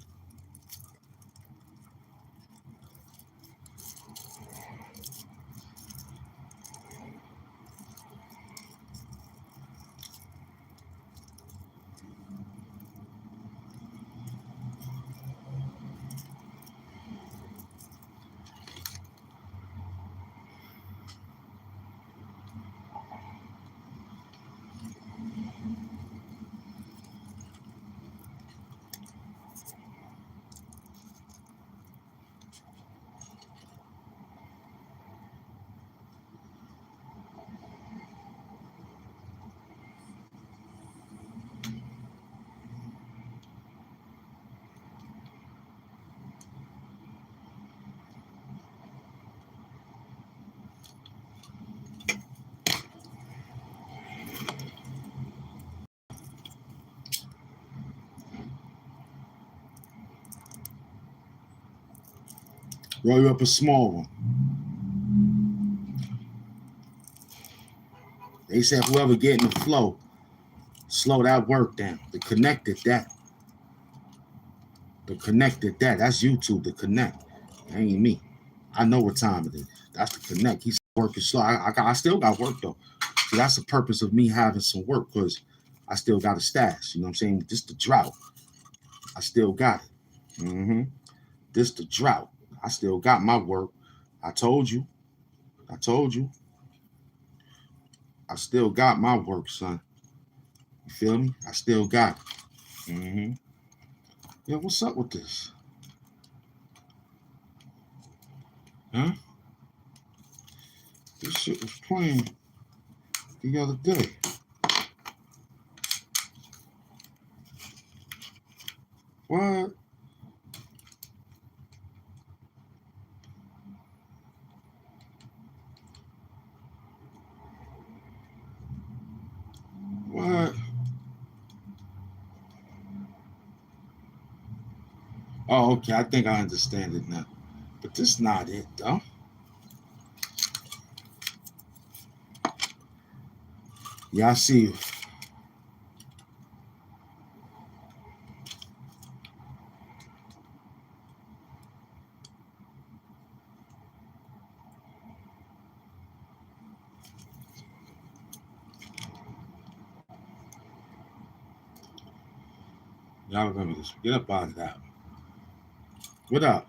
Roll you up a small one. They said whoever get in the flow, slow that work down. The connected that. That's YouTube, the connect. That ain't me. I know what time it is. That's the connect. He's working slow. I still got work though. So that's the purpose of me having some work, because I still got a stash. You know what I'm saying? Just the drought. I still got it. This the drought. I still got my work. I told you. I still got my work, son. You feel me? I still got it. Yeah, what's up with this? Huh? This shit was playing the other day. What? What? Oh, okay. I think I understand it now. But this not it, though. Yeah, I see you. Y'all remember this. Get up out of that. What up?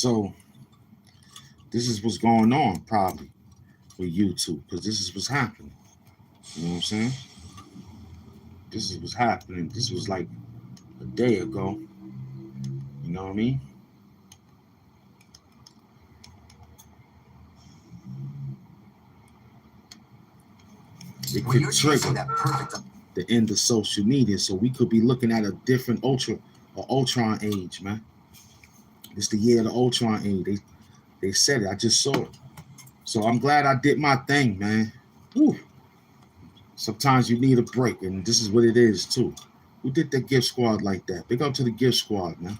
So this is what's going on probably with YouTube, because this is what's happening. You know what I'm saying? This is what's happening. This was like a day ago. You know what I mean? It could trigger the end of social media. So we could be looking at a different Ultron age, man. It's the year of the Ultron age. They said it. I just saw it. So I'm glad I did my thing, man. Whew. Sometimes you need a break, and this is what it is, too. Who did the gift squad like that? Big up to the gift squad, man.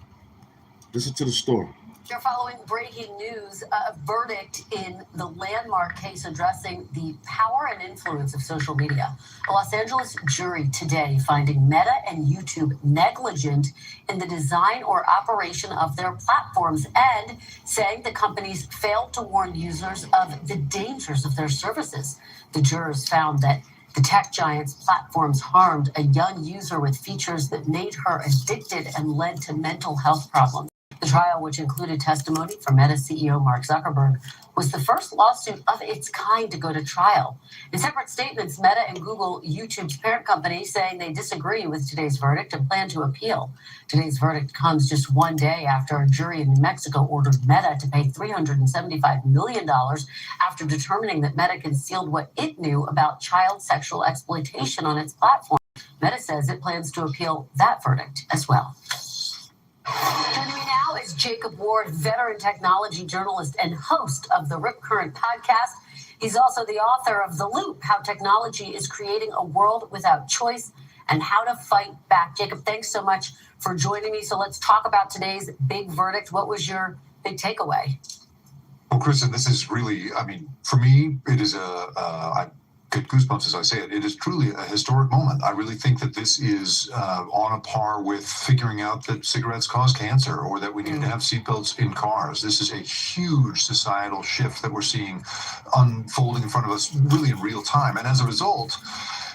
Listen to the story. You're following breaking news, a verdict in the landmark case addressing the power and influence of social media. A Los Angeles jury today finding Meta and YouTube negligent in the design or operation of their platforms and saying the companies failed to warn users of the dangers of their services. The jurors found that the tech giant's platforms harmed a young user with features that made her addicted and led to mental health problems. The trial, which included testimony from Meta CEO Mark Zuckerberg, was the first lawsuit of its kind to go to trial. In separate statements, Meta and Google, YouTube's parent company, saying they disagree with today's verdict and plan to appeal. Today's verdict comes just one day after a jury in New Mexico ordered Meta to pay $375 million after determining that Meta concealed what it knew about child sexual exploitation on its platform. Meta says it plans to appeal that verdict as well. Joining me now is Jacob Ward, veteran technology journalist and host of the Rip Current podcast. He's also the author of The Loop, How Technology is Creating a World Without Choice and How to Fight Back. Jacob, thanks so much for joining me. So let's talk about today's big verdict. What was your big takeaway? Well, Kristen, this is really, for me, it is I get goosebumps as I say it. It is truly a historic moment. I really think that this is on a par with figuring out that cigarettes cause cancer or that we need to have seatbelts in cars. This is a huge societal shift that we're seeing unfolding in front of us really in real time. And as a result,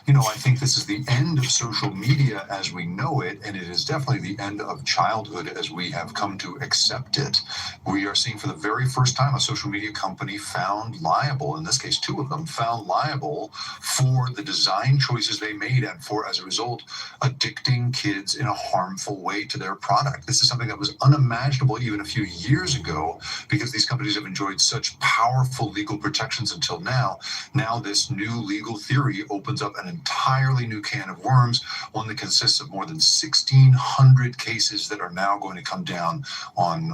I think this is the end of social media as we know it, and it is definitely the end of childhood as we have come to accept it. We are seeing for the very first time a social media company found liable, in this case, two of them, found liable for the design choices they made and for, as a result, addicting kids in a harmful way to their product. This is something that was unimaginable even a few years ago because these companies have enjoyed such powerful legal protections until now. Now this new legal theory opens up an entirely new can of worms, one that consists of more than 1,600 cases that are now going to come down on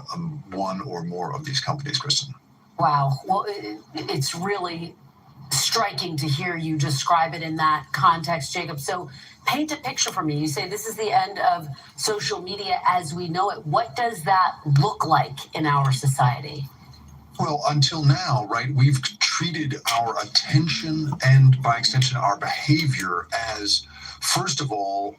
one or more of these companies, Kristen. Wow. Well, it's really striking to hear you describe it in that context, Jacob. So paint a picture for me. You say this is the end of social media as we know it. What does that look like in our society? Well, until now, right, we've treated our attention and, by extension, our behavior as, first of all,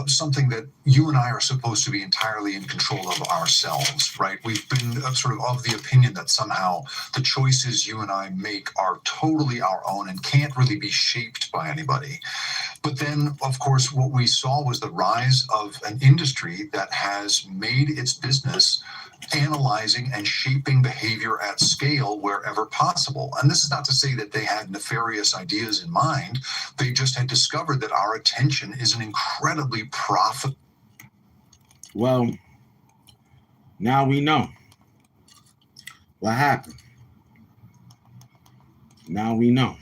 something that you and I are supposed to be entirely in control of ourselves, right? We've been sort of the opinion that somehow the choices you and I make are totally our own and can't really be shaped by anybody. But then, of course, what we saw was the rise of an industry that has made its business analyzing and shaping behavior at scale wherever possible. And this is not to say that they had nefarious ideas in mind. They just had discovered that our attention is an incredibly profitable. Well, now we know what happened. Now we know.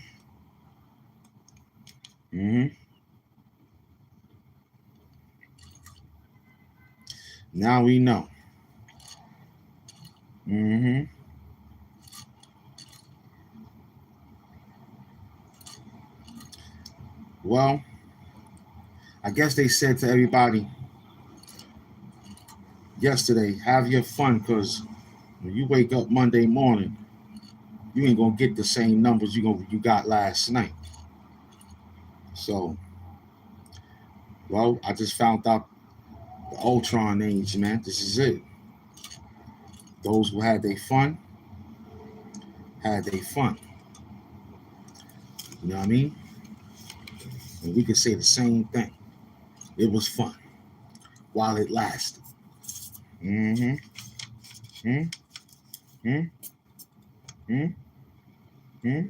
Now we know. Well, I guess they said to everybody yesterday, have your fun, because when you wake up Monday morning, you ain't gonna get the same numbers you got last night. So, well, I just found out the Ultron age, man. This is it. Those who had their fun, had their fun. You know what I mean? And we could say the same thing. It was fun while it lasted. Hmm? Hmm? Hmm?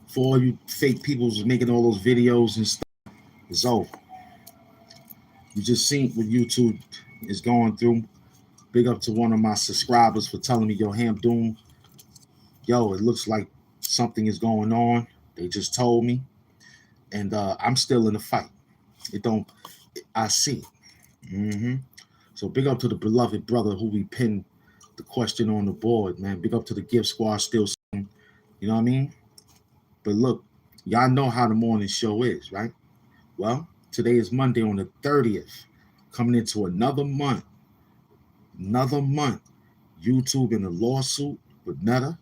For all you fake people who's making all those videos and stuff, it's over. You just seen what YouTube is going through. Big up to one of my subscribers for telling me, yo, Hamp Doom, yo, it looks like something is going on. They just told me. And I'm still in the fight. I see it. Mm-hmm. So big up to the beloved brother who we pinned the question on the board, man. Big up to the gift squad still, you know what I mean? But look, y'all know how the morning show is, right? Well, today is Monday on the 30th, coming into another month. YouTube in a lawsuit with Meta.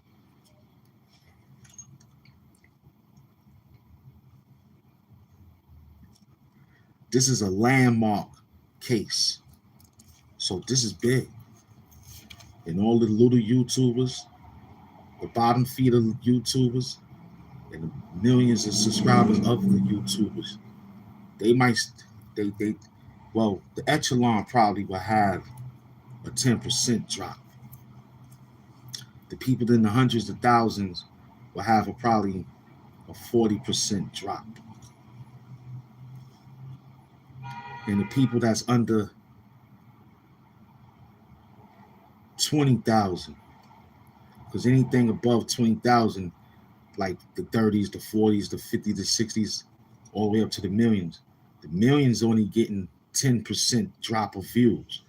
This is a landmark case. So this is big. And all the little YouTubers, the bottom feeder YouTubers, and the millions of subscribers of the YouTubers, well, the echelon probably will have a 10% drop. The people in the hundreds of thousands will have probably a 40% drop. And the people that's under 20,000, because anything above 20,000, like the 30s, the 40s, the 50s, the 60s, all the way up to the millions only getting 10% drop of views.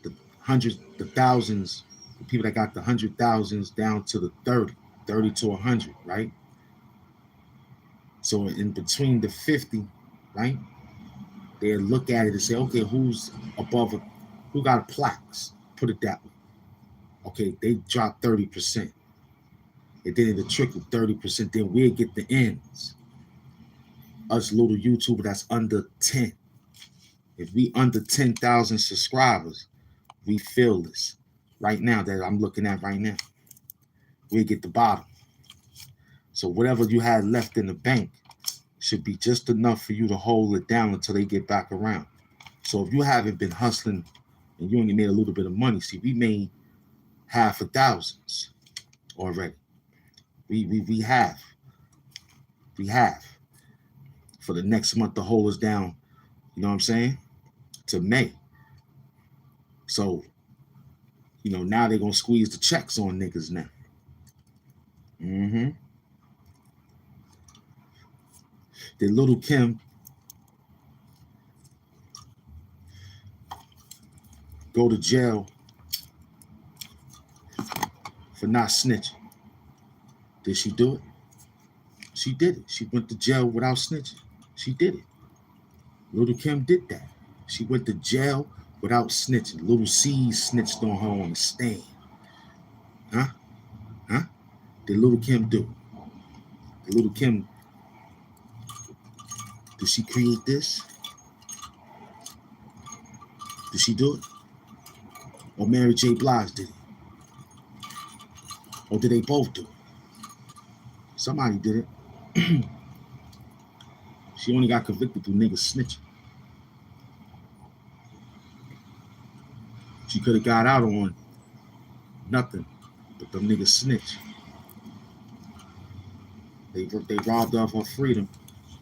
The hundreds, the thousands, the people that got the 100,000s down to the 30 to 100, right? So in between the 50, right, they look at it and say, okay, who's above it? Who got plaques? Put it that way. Okay, they dropped 30%. And then it'll trickle 30%. Then we'll get the ends. Us little YouTuber that's under 10. If we under 10,000 subscribers, we feel this right now that I'm looking at right now. We'll get the bottom. So whatever you had left in the bank should be just enough for you to hold it down until they get back around. So if you haven't been hustling and you only made a little bit of money, see, we made half a thousands already. We have for the next month to hold us down, you know what I'm saying, to May. So, you know, now they're gonna squeeze the checks on niggas now. Mm-hmm. Did Little Kim go to jail for not snitching? Did she do it? She did it. She went to jail without snitching. She did it. Little Kim did that. She went to jail without snitching. Little C snitched on her on the stand. Huh? Did Little Kim do it? Did Little Kim, did she create this? Did she do it? Or Mary J. Blige did it? Or did they both do it? Somebody did it. She only got convicted through niggas snitching. She could have got out on nothing, but them niggas snitch. They robbed her of her freedom.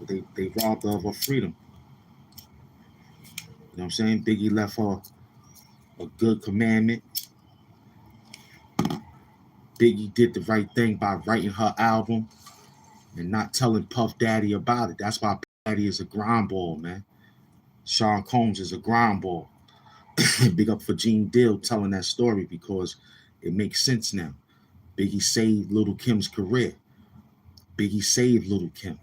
They robbed her of her freedom. You know what I'm saying? Biggie left her a good commandment. Biggie did the right thing by writing her album and not telling Puff Daddy about it. That's why Puff Daddy is a grind ball, man. Sean Combs is a grind ball. Big up for Gene Deal telling that story because it makes sense now. Biggie saved Little Kim's career. Biggie saved Little Kim.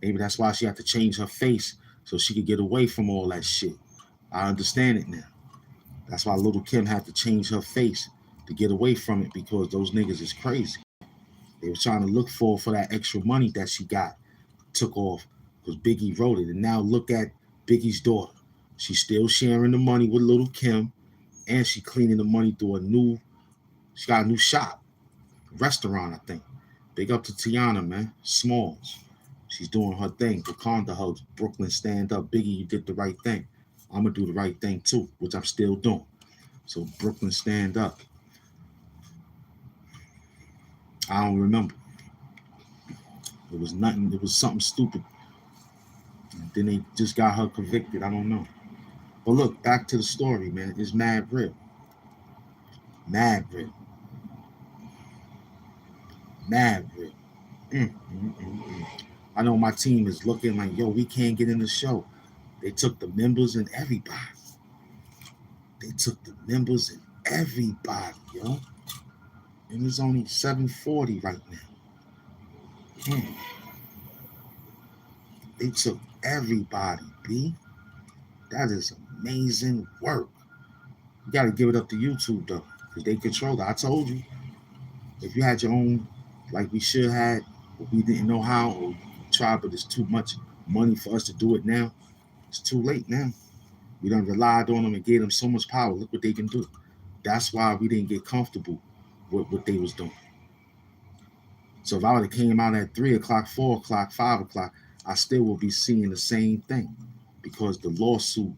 Maybe that's why she had to change her face so she could get away from all that shit. I understand it now. That's why Little Kim had to change her face to get away from it because those niggas is crazy. They were trying to look for that extra money that she took off because Biggie wrote it. And now look at Biggie's daughter. She's still sharing the money with Little Kim and she cleaning the money through she got a new shop, restaurant, I think. Big up to Tiana, man. Smalls. She's doing her thing. Wakanda hugs. Brooklyn, stand up. Biggie, you did the right thing. I'm going to do the right thing too, which I'm still doing. So Brooklyn, stand up. I don't remember. It was nothing. It was something stupid. And then they just got her convicted. I don't know. But look, back to the story, man. It's mad real. Mad real. Mad real. I know my team is looking like, yo, we can't get in the show. They took the members and everybody. They took the members and everybody, yo. And it's only 7:40 right now. They took everybody, B. That is amazing work. You got to give it up to YouTube, though, because they control it. I told you, if you had your own, like we should have, but we didn't know how, or tried, but it's too much money for us to do it now. It's too late now. We done relied on them and gave them so much power. Look what they can do. That's why we didn't get comfortable with what they was doing. So if I would have came out at 3 o'clock, 4 o'clock, 5 o'clock, I still will be seeing the same thing, because the lawsuit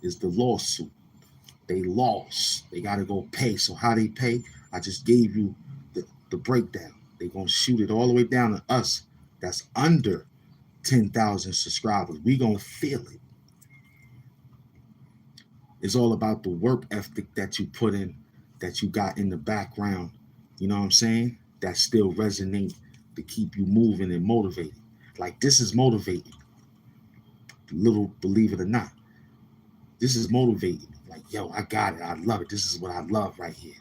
is the lawsuit. They lost. They got to go pay. So how they pay, I just gave you the breakdown. They're going to shoot it all the way down to us that's under 10,000 subscribers. We going to feel it. It's all about the work ethic that you put in, that you got in the background. You know what I'm saying? That still resonate to keep you moving and motivated. Like, this is motivating. Little, believe it or not. This is motivating. Like, yo, I got it. I love it. This is what I love right here.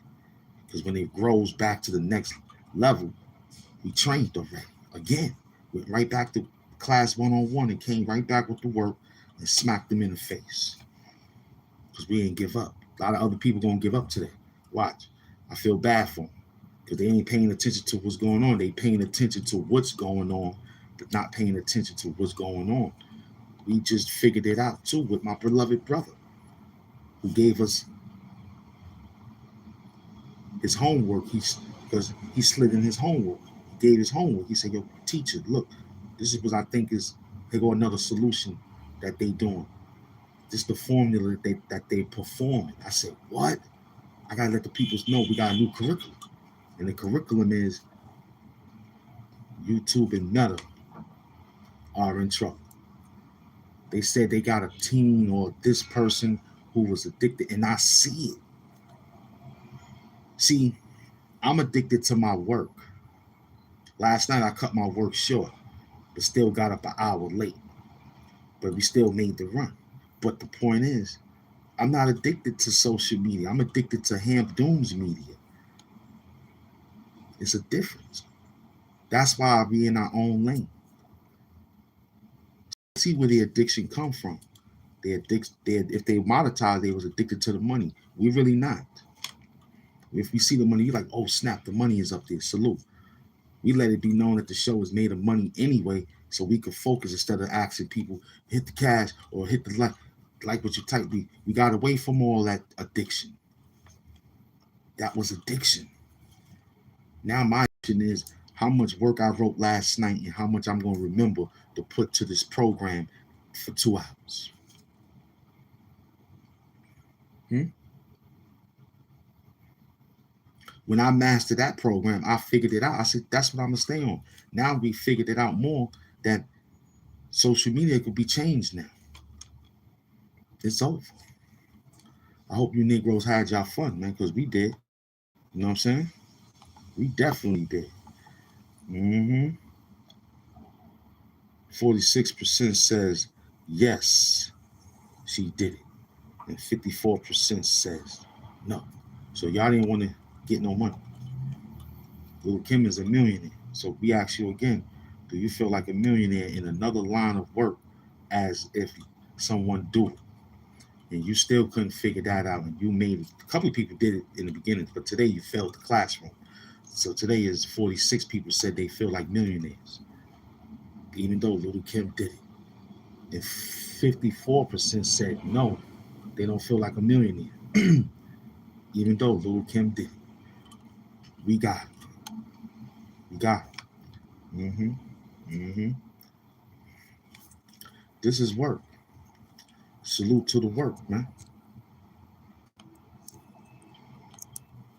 Because when it grows back to the next level, we trained already. Again, went right back to class 101 and came right back with the work and smacked them in the face. Because we ain't give up. A lot of other people gonna give up today. Watch. I feel bad for them, because they ain't paying attention to what's going on. They paying attention to what's going on, but not paying attention to what's going on. We just figured it out too with my beloved brother, who gave us his homework. Because he slid in his homework. He gave his homework. He said, yo, teacher, look, this is what I think is, here go another solution that they doing. This is the formula that they performing. I said, what? I gotta let the people know we got a new curriculum. And the curriculum is YouTube and Meta are in trouble. They said they got a teen or this person who was addicted, and I see it. See, I'm addicted to my work. Last night I cut my work short, but still got up an hour late. But we still made the run. But the point is, I'm not addicted to social media. I'm addicted to Hamp Doom's media. It's a difference. That's why I be in our own lane. See where the addiction come from. If they monetize, they was addicted to the money. We really not. If we see the money, you're like, oh snap, the money is up there. Salute. We let it be known that the show is made of money anyway, so we could focus instead of asking people hit the cash or hit the like what you type. We got away from all that addiction. That was addiction. Now my question is how much work I wrote last night and how much I'm going to remember to put to this program for 2 hours. When I mastered that program, I figured it out. I said, that's what I'm going to stay on. Now we figured it out more that social media could be changed now. It's over. I hope you Negroes had y'all fun, man, because we did. You know what I'm saying? We definitely did. 46% says, yes, she did it. And 54% says, no. So y'all didn't want to get no money. Little Kim is a millionaire. So we ask you again, do you feel like a millionaire in another line of work as if someone do it? And you still couldn't figure that out, and you made it. A couple of people did it in the beginning, but today you failed the classroom. So today is 46 people said they feel like millionaires, even though Little Kim did it. And 54% said no, they don't feel like a millionaire, even though Little Kim did it. We got it. We got it. Mm-hmm. Mm-hmm. This is work. Salute to the work, man.